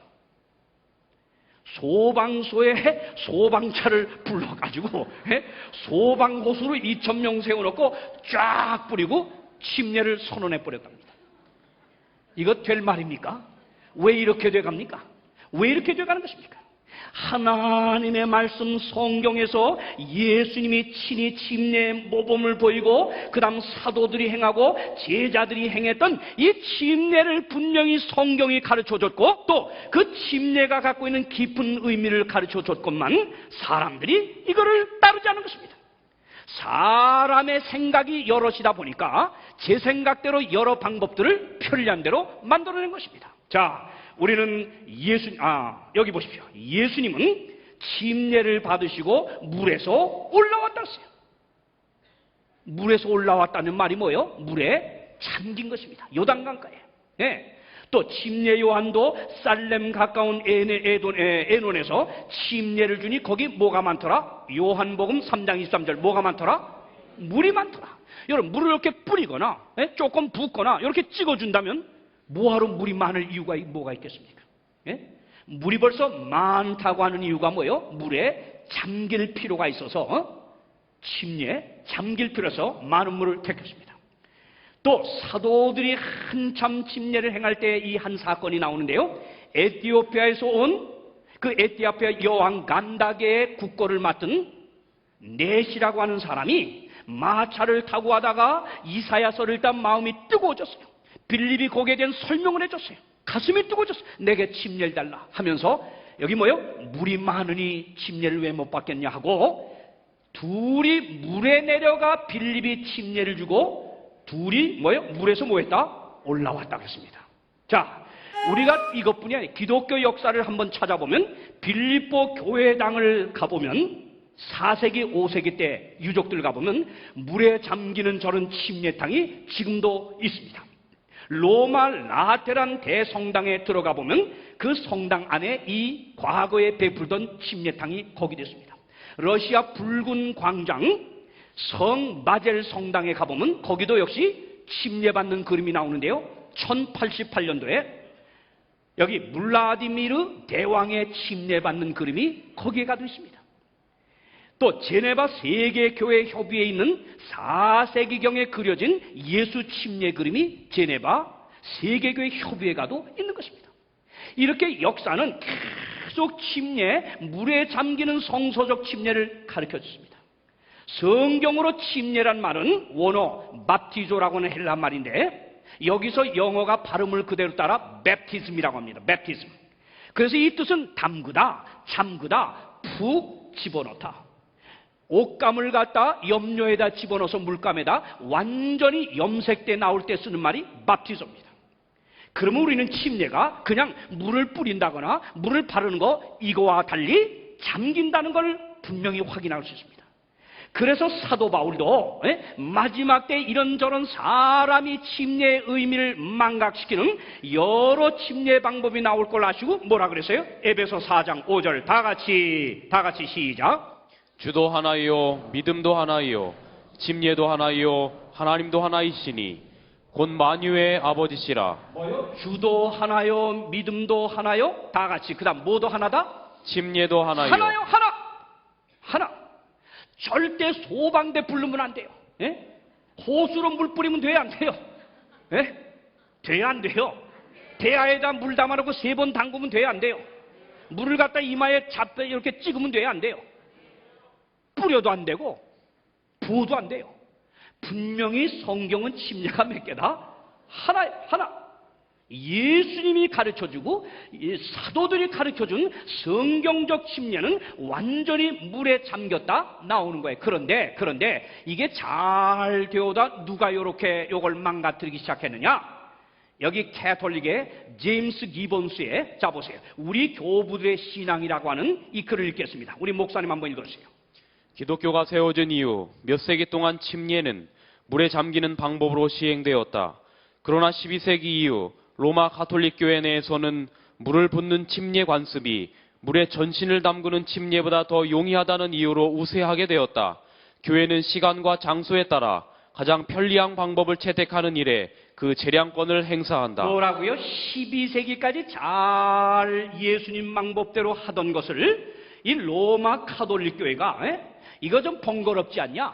소방서에 소방차를 불러가지고 소방호수로 2,000명 세워놓고 쫙 뿌리고 침례를 선언해 버렸답니다. 이거 될 말입니까? 왜 이렇게 돼갑니까? 왜 이렇게 돼가는 것입니까? 하나님의 말씀 성경에서 예수님이 친히 침례의 모범을 보이고 그 다음 사도들이 행하고 제자들이 행했던 이 침례를 분명히 성경이 가르쳐줬고 또 그 침례가 갖고 있는 깊은 의미를 가르쳐줬건만 사람들이 이거를 따르지 않은 것입니다. 사람의 생각이 여럿이다 보니까 제 생각대로 여러 방법들을 편리한 대로 만들어낸 것입니다. 자, 우리는 여기 보십시오. 예수님은 침례를 받으시고 물에서 올라왔다 했어요. 물에서 올라왔다는 말이 뭐예요? 물에 잠긴 것입니다. 요단강가에. 네. 또 침례 요한도 살렘 가까운 에논에서 침례를 주니 거기 뭐가 많더라? 요한복음 3장 23절 뭐가 많더라? 물이 많더라. 여러분 물을 이렇게 뿌리거나 조금 붓거나 이렇게 찍어준다면 뭐하러 물이 많을 이유가 뭐가 있겠습니까? 예? 물이 벌써 많다고 하는 이유가 뭐예요? 물에 잠길 필요가 있어서 침례 잠길 필요해서 많은 물을 택했습니다. 또 사도들이 한참 침례를 행할 때 이 한 사건이 나오는데요. 에티오피아에서 온 그 에티오피아 여왕 간다게의 국거를 맡은 넷이라고 하는 사람이 마차를 타고 가다가 이사야서를 읽다 마음이 뜨거워졌어요. 빌립이 거기에 대한 설명을 해줬어요. 가슴이 뜨거워졌어요. 내게 침례를 달라 하면서 여기 뭐요? 물이 많으니 침례를 왜 못 받겠냐 하고 둘이 물에 내려가 빌립이 침례를 주고 둘이 뭐요? 물에서 뭐 했다? 올라왔다고 했습니다. 자, 우리가 이것뿐이 아니라 기독교 역사를 한번 찾아보면 빌립보 교회당을 가보면 4세기, 5세기 때 유족들 가보면 물에 잠기는 저런 침례탕이 지금도 있습니다. 로마 라테란 대성당에 들어가 보면 그 성당 안에 이 과거에 베풀던 침례탕이 거기 있습니다. 러시아 붉은 광장 성 마젤 성당에 가보면 거기도 역시 침례받는 그림이 나오는데요. 1088년도에 여기 블라디미르 대왕의 침례받는 그림이 거기에 가도 있습니다. 또 제네바 세계교회 협의회에 있는 4세기경에 그려진 예수 침례 그림이 제네바 세계교회 협의회에 가도 있는 것입니다. 이렇게 역사는 계속 침례, 물에 잠기는 성서적 침례를 가르쳐 줍니다. 성경으로 침례란 말은 원어 바티조라고 하는 헬라 말인데 여기서 영어가 발음을 그대로 따라 베프티즘이라고 합니다. 베프티즘. 그래서 이 뜻은 담그다, 잠그다, 푹 집어넣다. 옷감을 갖다 염료에다 집어넣어서 물감에다 완전히 염색돼 나올 때 쓰는 말이 바프티즘입니다. 그러면 우리는 침례가 그냥 물을 뿌린다거나 물을 바르는 거 이거와 달리 잠긴다는 걸 분명히 확인할 수 있습니다. 그래서 사도 바울도 마지막 때 이런저런 사람이 침례의 의미를 망각시키는 여러 침례 방법이 나올 걸 아시고 뭐라 그랬어요? 에베소 4장 5절 다 같이 시작. 주도 하나이요 믿음도 하나이요 침례도 하나이요 하나님도 하나이시니 곧 만유의 아버지시라. 뭐요? 주도 하나요 믿음도 하나요 다 같이 그 다음 뭐도 하나다? 침례도 하나이요 하나요 하나. 절대 소방대 부르면 안 돼요. 호수로 물 뿌리면 돼야 안 돼요? 돼야 안 돼요. 대야에다 물 담아놓고 3번 담그면 돼야 안 돼요. 물을 갖다 이마에 잡다 이렇게 찍으면 돼야 안 돼요. 뿌려도 안 되고 부어도 안 돼요. 분명히 성경은 침례가 몇 개다? 하나. 예수님이 가르쳐주고 이 사도들이 가르쳐준 성경적 침례는 완전히 물에 잠겼다 나오는 거예요. 그런데 이게 잘 되오다 누가 이렇게 요걸 망가뜨리기 시작했느냐? 여기 캐톨릭의 제임스 기본스의, 자 보세요, 우리 교부들의 신앙이라고 하는 이 글을 읽겠습니다. 우리 목사님 한번 읽어주세요. 기독교가 세워진 이후 몇 세기 동안 침례는 물에 잠기는 방법으로 시행되었다. 그러나 12세기 이후 로마 가톨릭 교회 내에서는 물을 붓는 침례 관습이 물에 전신을 담그는 침례보다 더 용이하다는 이유로 우세하게 되었다. 교회는 시간과 장소에 따라 가장 편리한 방법을 채택하는 일에 그 재량권을 행사한다. 뭐라고요? 12세기까지 잘 예수님 방법대로 하던 것을 이 로마 가톨릭 교회가 이거 좀 번거롭지 않냐?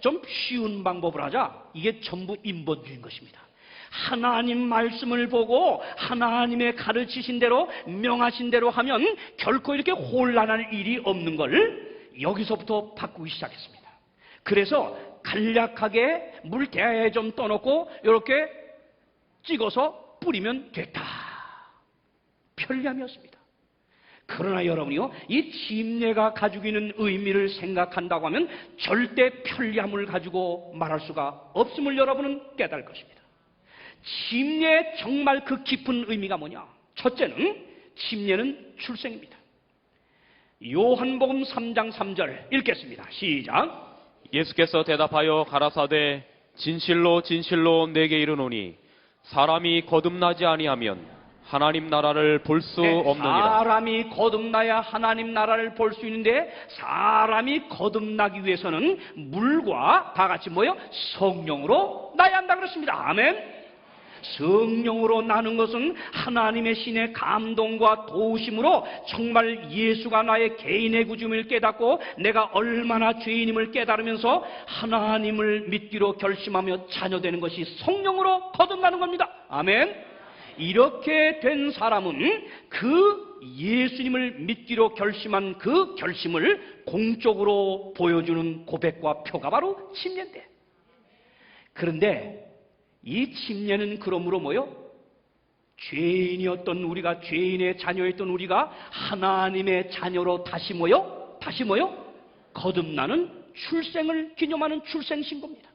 좀 쉬운 방법을 하자. 이게 전부 인본주의인 것입니다. 하나님 말씀을 보고 하나님의 가르치신 대로 명하신 대로 하면 결코 이렇게 혼란할 일이 없는 걸 여기서부터 바꾸기 시작했습니다. 그래서 간략하게 물 대야에 좀 떠놓고 이렇게 찍어서 뿌리면 됐다. 편리함이었습니다. 그러나 여러분이요, 이 침례가 가지고 있는 의미를 생각한다고 하면 절대 편리함을 가지고 말할 수가 없음을 여러분은 깨달을 것입니다. 침례의 정말 그 깊은 의미가 뭐냐? 첫째는 침례는 출생입니다. 요한복음 3장 3절 읽겠습니다. 시작. 예수께서 대답하여 가라사대 진실로 진실로 내게 이르노니 사람이 거듭나지 아니하면 하나님 나라를 볼 수 없느니라. 사람이 거듭나야 하나님 나라를 볼 수 있는데 사람이 거듭나기 위해서는 물과 다 같이 뭐요? 성령으로 나야 한다 그랬습니다. 아멘. 성령으로 나는 것은 하나님의 신의 감동과 도우심으로 정말 예수가 나의 개인의 구주임을 깨닫고 내가 얼마나 죄인임을 깨달으면서 하나님을 믿기로 결심하며 자녀되는 것이 성령으로 거듭나는 겁니다. 아멘. 이렇게 된 사람은 그 예수님을 믿기로 결심한 그 결심을 공적으로 보여주는 고백과 표가 바로 침례인데, 그런데 이 침례는 그러므로 뭐요? 죄인이었던 우리가, 죄인의 자녀였던 우리가 하나님의 자녀로 다시 뭐요? 거듭나는 출생을 기념하는 출생신고입니다.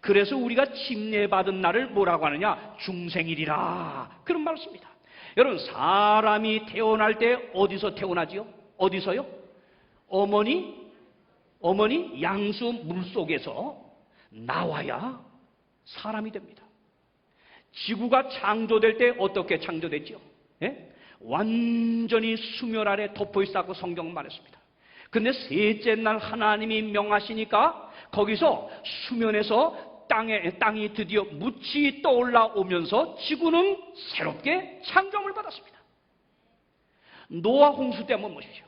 그래서 우리가 침례받은 날을 뭐라고 하느냐? 중생일이라 그런 말을 씁니다. 여러분, 사람이 태어날 때 어디서 태어나지요? 어디서요? 어머니 양수 물속에서 나와야 사람이 됩니다. 지구가 창조될 때 어떻게 창조됐죠? 완전히 수멸 아래 덮여 있다고 성경은 말했습니다. 근데 셋째 날 하나님이 명하시니까 거기서 수면에서 땅이 드디어 묻이 떠올라오면서 지구는 새롭게 창조함을 받았습니다. 노아 홍수 때 한번 보십시오.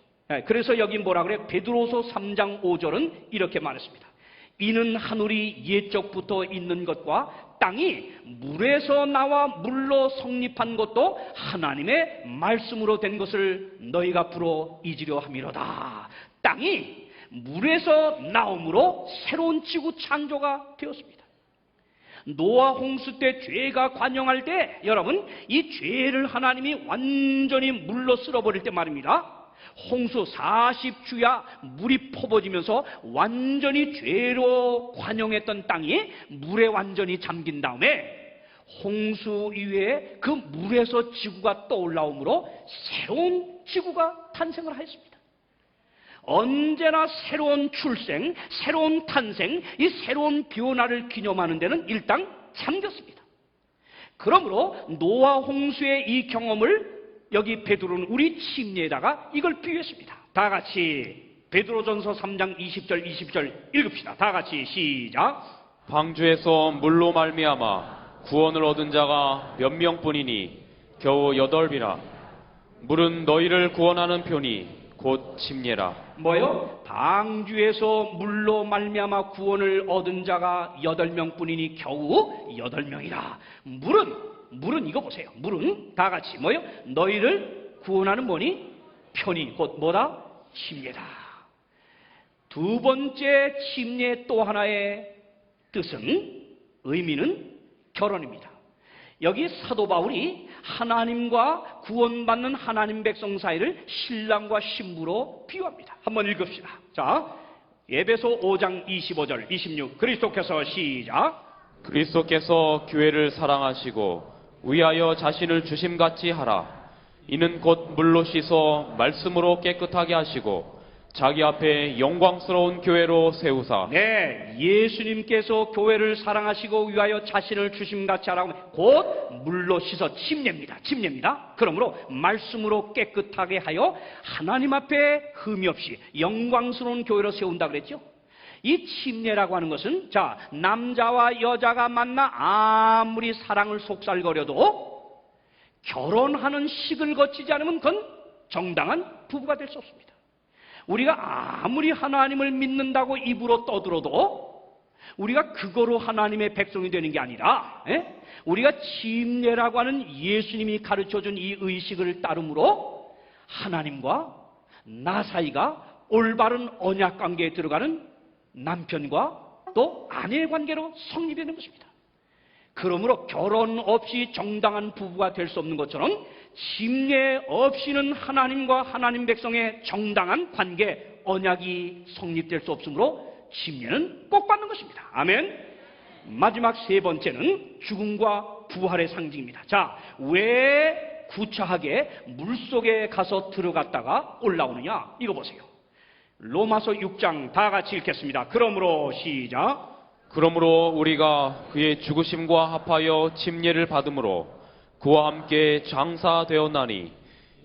그래서 여기 뭐라 그래요? 베드로서 3장 5절은 이렇게 말했습니다. 이는 하늘이 옛적부터 있는 것과 땅이 물에서 나와 물로 성립한 것도 하나님의 말씀으로 된 것을 너희가 불어 잊으려 함이로다. 땅이 물에서 나옴으로 새로운 지구 창조가 되었습니다. 노아 홍수 때 죄가 관영할 때 여러분, 이 죄를 하나님이 완전히 물로 쓸어버릴 때 말입니다. 홍수 40주야 물이 퍼부어지면서 완전히 죄로 관영했던 땅이 물에 완전히 잠긴 다음에 홍수 이후에 그 물에서 지구가 떠올라오므로 새로운 지구가 탄생을 하였습니다. 언제나 새로운 출생, 새로운 탄생, 이 새로운 변화를 기념하는 데는 일단 잠겼습니다. 그러므로 노아 홍수의 이 경험을 여기 베드로는 우리 침례에다가 이걸 비유했습니다. 다 같이 베드로전서 3장 20절 읽읍시다. 다 같이 시작. 방주에서 물로 말미암아 구원을 얻은 자가 몇 명뿐이니 겨우 8이라. 물은 너희를 구원하는 편이 곧 침례라. 뭐요? 방주에서 물로 말미암아 구원을 얻은 자가 8명뿐이니 겨우 8명이라. 물은 이거 보세요. 물은 다 같이 뭐요? 너희를 구원하는 뭐니? 편이 곧 뭐다? 침례다. 두 번째 침례 또 하나의 뜻은, 의미는 결혼입니다. 여기 사도 바울이 하나님과 구원받는 하나님 백성 사이를 신랑과 신부로 비유합니다. 한번 읽읍시다. 자, 에베소 5장 25절, 26 그리스도께서 시작. 그리스도께서 교회를 사랑하시고 위하여 자신을 주심같이 하라. 이는 곧 물로 씻어 말씀으로 깨끗하게 하시고 자기 앞에 영광스러운 교회로 세우사. 네, 예수님께서 교회를 사랑하시고 위하여 자신을 주심같이 하라고 하면 곧 물로 씻어 침례입니다. 그러므로 말씀으로 깨끗하게 하여 하나님 앞에 흠이 없이 영광스러운 교회로 세운다 그랬죠. 이 침례라고 하는 것은 자, 남자와 여자가 만나 아무리 사랑을 속살거려도 결혼하는 식을 거치지 않으면 그건 정당한 부부가 될 수 없습니다. 우리가 아무리 하나님을 믿는다고 입으로 떠들어도 우리가 그거로 하나님의 백성이 되는 게 아니라 우리가 침례라고 하는 예수님이 가르쳐준 이 의식을 따름으로 하나님과 나 사이가 올바른 언약 관계에 들어가는 남편과 또 아내의 관계로 성립되는 것입니다. 그러므로 결혼 없이 정당한 부부가 될 수 없는 것처럼 침례 없이는 하나님과 하나님 백성의 정당한 관계, 언약이 성립될 수 없으므로 침례는 꼭 받는 것입니다. 아멘. 마지막 세 번째는 죽음과 부활의 상징입니다. 자, 왜 구차하게 물속에 가서 들어갔다가 올라오느냐? 이거 보세요. 로마서 6장 다 같이 읽겠습니다. 그러므로 시작. 그러므로 우리가 그의 죽으심과 합하여 침례를 받음으로 그와 함께 장사되었나니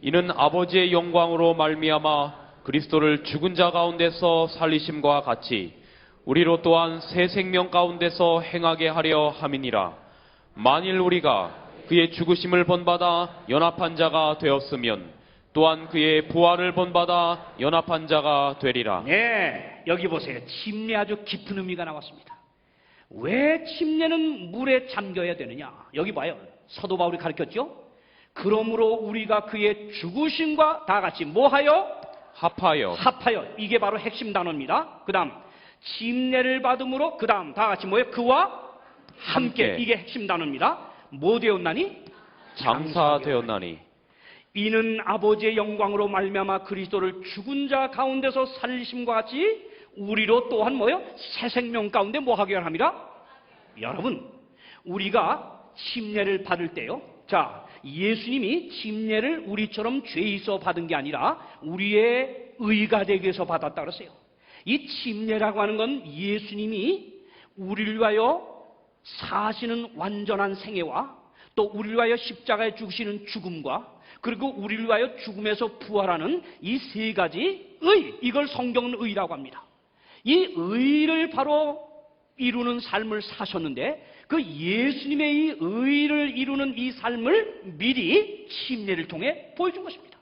이는 아버지의 영광으로 말미암아 그리스도를 죽은 자 가운데서 살리심과 같이 우리로 또한 새 생명 가운데서 행하게 하려 함이니라. 만일 우리가 그의 죽으심을 본받아 연합한 자가 되었으면 또한 그의 부활을 본받아 연합한 자가 되리라. 네, 여기 보세요. 침례 아주 깊은 의미가 나왔습니다. 왜 침례는 물에 잠겨야 되느냐? 여기 봐요. 사도 바울이 가르쳤죠? 그러므로 우리가 그의 죽으심과 다 같이 뭐하여? 합하여. 이게 바로 핵심 단어입니다. 그 다음 침례를 받음으로 그 다음 다 같이 뭐예요? 그와 함께. 이게 핵심 단어입니다. 뭐 되었나니? 장사되었나니. 이는 아버지의 영광으로 말미암아 그리스도를 죽은 자 가운데서 살리심과 같이 우리로 또한 뭐예요? 새 생명 가운데 뭐하게 합니다? 여러분, 우리가 침례를 받을 때요. 자, 예수님이 침례를 우리처럼 죄 있어 받은 게 아니라 우리의 의가 되기 위해서 받았다 그랬어요. 이 침례라고 하는 건 예수님이 우리를 위하여 사시는 완전한 생애와 또 우리를 위하여 십자가에 죽으시는 죽음과 그리고 우리를 위하여 죽음에서 부활하는 이 세 가지 의, 이걸 성경은 의라고 합니다. 이 의를 바로 이루는 삶을 사셨는데 그 예수님의 이 의를 이루는 이 삶을 미리 침례를 통해 보여준 것입니다.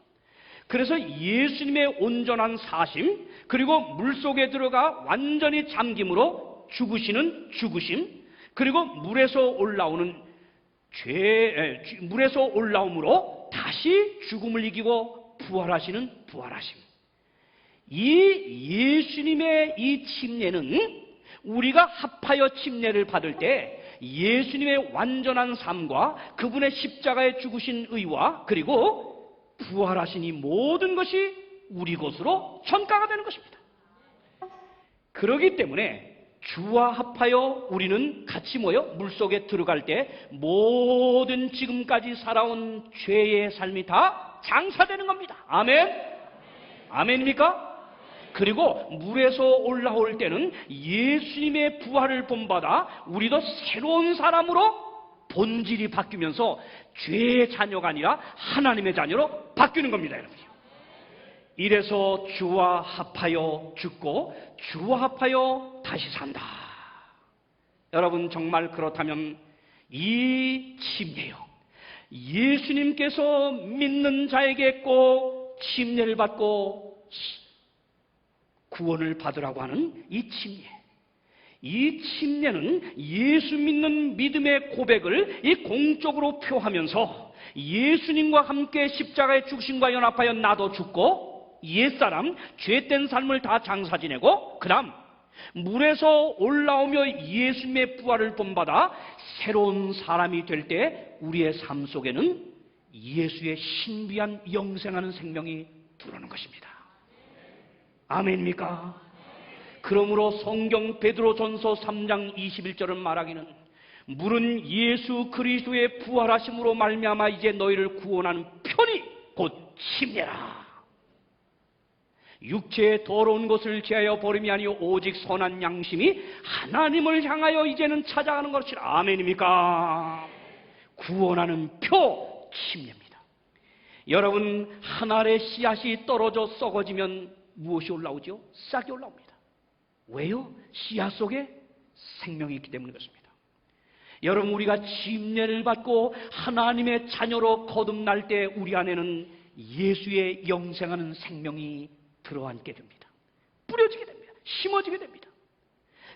그래서 예수님의 온전한 사심 그리고 물속에 들어가 완전히 잠김으로 죽으시는 죽으심 그리고 물에서 올라옴으로 다시 죽음을 이기고 부활하시는 부활하심. 이 예수님의 이 침례는 우리가 합하여 침례를 받을 때 예수님의 완전한 삶과 그분의 십자가에 죽으신 의와 그리고 부활하신 이 모든 것이 우리 것으로 전가가 되는 것입니다. 그렇기 때문에 주와 합하여 우리는 같이 모여 물속에 들어갈 때 모든 지금까지 살아온 죄의 삶이 다 장사되는 겁니다. 아멘? 아멘입니까? 그리고 물에서 올라올 때는 예수님의 부활을 본받아 우리도 새로운 사람으로 본질이 바뀌면서 죄의 자녀가 아니라 하나님의 자녀로 바뀌는 겁니다, 여러분. 이래서 주와 합하여 죽고 주와 합하여 다시 산다. 여러분, 정말 그렇다면 이 침례요, 예수님께서 믿는 자에게 꼭 침례를 받고 구원을 받으라고 하는 이 침례, 이 침례는 예수 믿는 믿음의 고백을 이 공적으로 표하면서 예수님과 함께 십자가의 죽으심과 연합하여 나도 죽고 옛사람 죄된 삶을 다 장사 지내고 그 다음 물에서 올라오며 예수님의 부활을 본받아 새로운 사람이 될 때 우리의 삶 속에는 예수의 신비한 영생하는 생명이 들어오는 것입니다. 아멘입니까? 그러므로 성경 베드로전서 3장 21절은 말하기는 물은 예수 그리스도의 부활하심으로 말미암아 이제 너희를 구원하는 편이 곧 침례라. 육체의 더러운 것을 제하여 버림이 아니요 오직 선한 양심이 하나님을 향하여 이제는 찾아가는 것이라. 아멘입니까? 구원하는 표 침례입니다. 여러분, 한 알의 씨앗이 떨어져 썩어지면 무엇이 올라오죠? 싹이 올라옵니다. 왜요? 씨앗 속에 생명이 있기 때문에 그렇습니다. 여러분, 우리가 침례를 받고 하나님의 자녀로 거듭날 때 우리 안에는 예수의 영생하는 생명이 들어앉게 됩니다. 뿌려지게 됩니다. 심어지게 됩니다.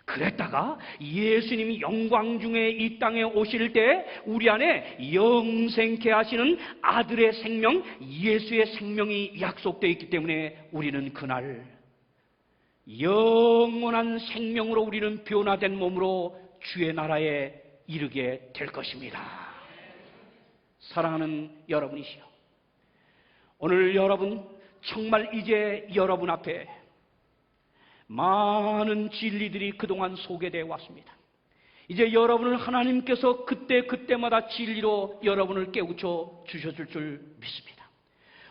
그랬다가 예수님이 영광 중에 이 땅에 오실 때 우리 안에 영생케 하시는 아들의 생명, 예수의 생명이 약속되어 있기 때문에 우리는 그날 영원한 생명으로 우리는 변화된 몸으로 주의 나라에 이르게 될 것입니다. 사랑하는 여러분이시여, 오늘 여러분 정말 이제 여러분 앞에 많은 진리들이 그동안 소개되어 왔습니다. 이제 여러분을 하나님께서 그때마다 진리로 여러분을 깨우쳐 주셨을 줄 믿습니다.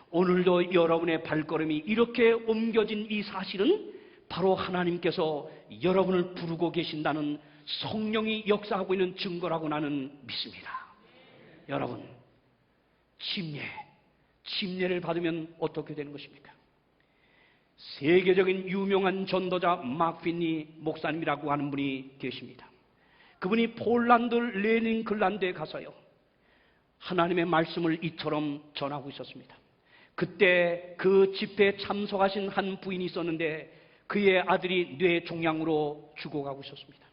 오늘도 여러분의 발걸음이 이렇게 옮겨진 이 사실은 바로 하나님께서 여러분을 부르고 계신다는 성령이 역사하고 있는 증거라고 나는 믿습니다. 여러분, 침례를 받으면 어떻게 되는 것입니까? 세계적인 유명한 전도자 막피니 목사님이라고 하는 분이 계십니다. 그분이 폴란드 레닌글라드에 가서요, 하나님의 말씀을 이처럼 전하고 있었습니다. 그때 그 집회에 참석하신 한 부인이 있었는데 그의 아들이 뇌종양으로 죽어가고 있었습니다.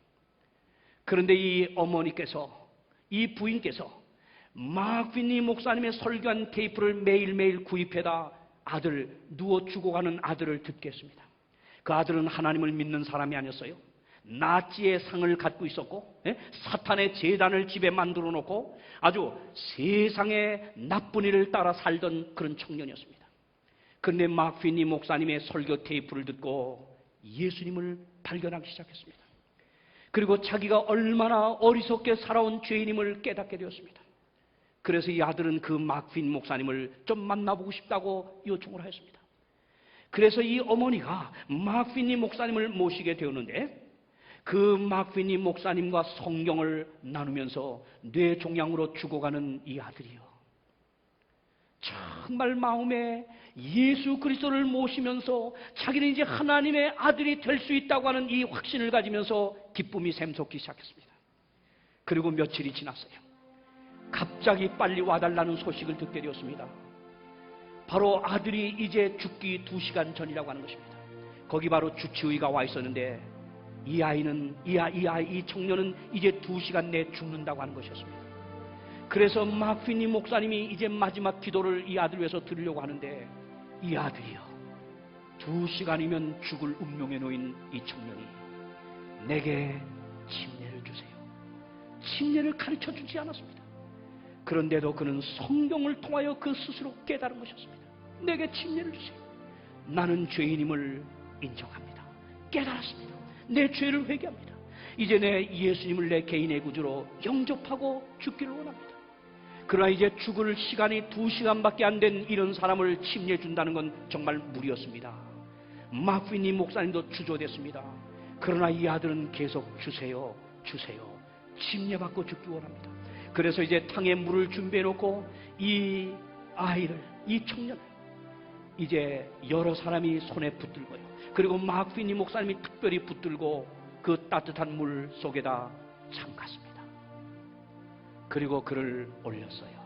그런데 이 어머니께서, 이 부인께서 막피니 목사님의 설교한 테이프를 매일매일 구입해다 누워 죽어가는 아들을 듣게 했습니다. 그 아들은 하나님을 믿는 사람이 아니었어요. 나치의 상을 갖고 있었고, 사탄의 재단을 집에 만들어 놓고 아주 세상의 나쁜 일을 따라 살던 그런 청년이었습니다. 그런데 막피니 목사님의 설교 테이프를 듣고 예수님을 발견하기 시작했습니다. 그리고 자기가 얼마나 어리석게 살아온 죄인임을 깨닫게 되었습니다. 그래서 이 아들은 그 막피니 목사님을 좀 만나보고 싶다고 요청을 했습니다. 그래서 이 어머니가 막피니 목사님을 모시게 되었는데 그 막피니 목사님과 성경을 나누면서 뇌종양으로 죽어가는 이 아들이요, 정말 마음에 예수 그리스도를 모시면서 자기는 이제 하나님의 아들이 될 수 있다고 하는 이 확신을 가지면서 기쁨이 샘솟기 시작했습니다. 그리고 며칠이 지났어요. 갑자기 빨리 와달라는 소식을 듣게 되었습니다. 바로 아들이 이제 죽기 2시간 전이라고 하는 것입니다. 거기 바로 주치의가 와 있었는데 이 청년은 이제 2시간 내에 죽는다고 하는 것이었습니다. 그래서 막피니 목사님이 이제 마지막 기도를 이 아들 위해서 드리려고 하는데 이 아들이요, 2시간이면 죽을 운명에 놓인 이 청년이 내게 침례를 주세요. 침례를 가르쳐 주지 않았습니다. 그런데도 그는 성경을 통하여 그 스스로 깨달은 것이었습니다. 내게 침례를 주세요. 나는 죄인임을 인정합니다. 깨달았습니다. 내 죄를 회개합니다. 이제 내 예수님을 내 개인의 구주로 영접하고 죽기를 원합니다. 그러나 이제 죽을 시간이 2시간밖에 안 된 이런 사람을 침례 준다는 건 정말 무리였습니다. 막피니 목사님도 주저됐습니다. 그러나 이 아들은 계속 주세요. 침례 받고 죽기 원합니다. 그래서 이제 탕에 물을 준비해 놓고 이 청년을 이제 여러 사람이 손에 붙들고요, 그리고 막피니 목사님이 특별히 붙들고 그 따뜻한 물 속에다 잠갔습니다. 그리고 그를 올렸어요.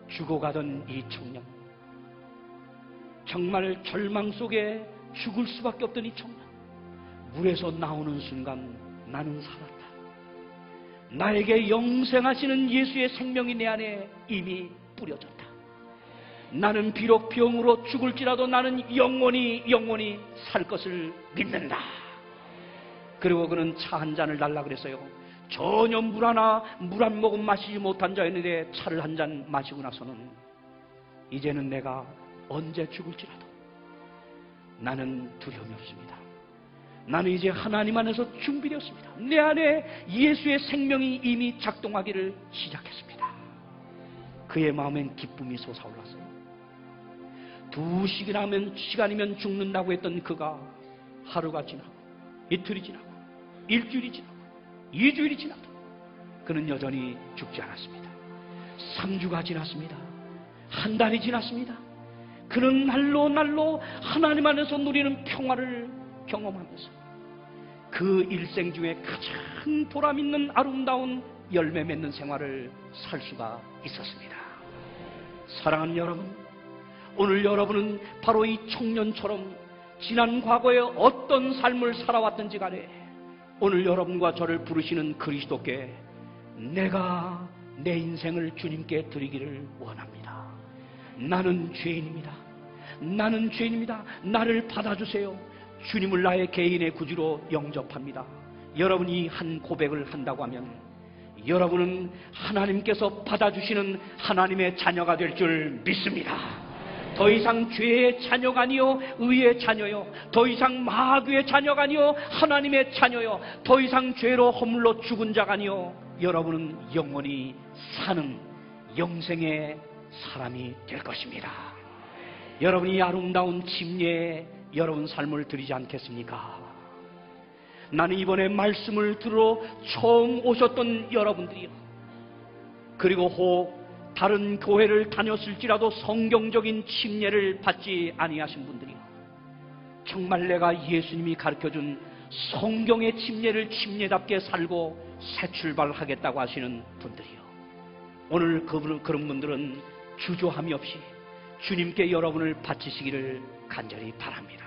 죽어가던 이 청년, 정말 절망 속에 죽을 수밖에 없던 이 청년, 물에서 나오는 순간 나는 살았다. 나에게 영생하시는 예수의 생명이 내 안에 이미 뿌려졌다. 나는 비록 병으로 죽을지라도 나는 영원히 살 것을 믿는다. 그리고 그는 차 한 잔을 달라 그랬어요. 전혀 물 한 모금 마시지 못한 자였는데 차를 한 잔 마시고 나서는 이제는 내가 언제 죽을지라도 나는 두려움이 없습니다. 나는 이제 하나님 안에서 준비되었습니다. 내 안에 예수의 생명이 이미 작동하기를 시작했습니다. 그의 마음엔 기쁨이 솟아올랐어요. 2시간이면 죽는다고 했던 그가 하루가 지나고 이틀이 지나고 일주일이 지나고 2주일이 지나도 그는 여전히 죽지 않았습니다. 3주가 지났습니다. 한 달이 지났습니다. 그는 날로 하나님 안에서 누리는 평화를 경험하면서 그 일생 중에 가장 보람있는 아름다운 열매 맺는 생활을 살 수가 있었습니다. 사랑하는 여러분, 오늘 여러분은 바로 이 청년처럼 지난 과거에 어떤 삶을 살아왔든지 간에 오늘 여러분과 저를 부르시는 그리스도께 내가 내 인생을 주님께 드리기를 원합니다. 나는 죄인입니다. 나는 죄인입니다. 나를 받아주세요. 주님을 나의 개인의 구주로 영접합니다. 여러분이 한 고백을 한다고 하면 여러분은 하나님께서 받아주시는 하나님의 자녀가 될 줄 믿습니다. 더 이상 죄의 자녀가 아니요 의의 자녀요, 더 이상 마귀의 자녀가 아니요 하나님의 자녀요, 더 이상 죄로 허물러 죽은 자가 아니요 여러분은 영원히 사는 영생의 사람이 될 것입니다. 여러분이 아름다운 침례에 여러분 삶을 드리지 않겠습니까? 나는 이번에 말씀을 들어 처음 오셨던 여러분들이요, 그리고 혹 다른 교회를 다녔을지라도 성경적인 침례를 받지 아니하신 분들이요, 정말 내가 예수님이 가르쳐준 성경의 침례를 침례답게 살고 새 출발하겠다고 하시는 분들이요, 오늘 그런 분들은 주저함이 없이 주님께 여러분을 바치시기를 간절히 바랍니다.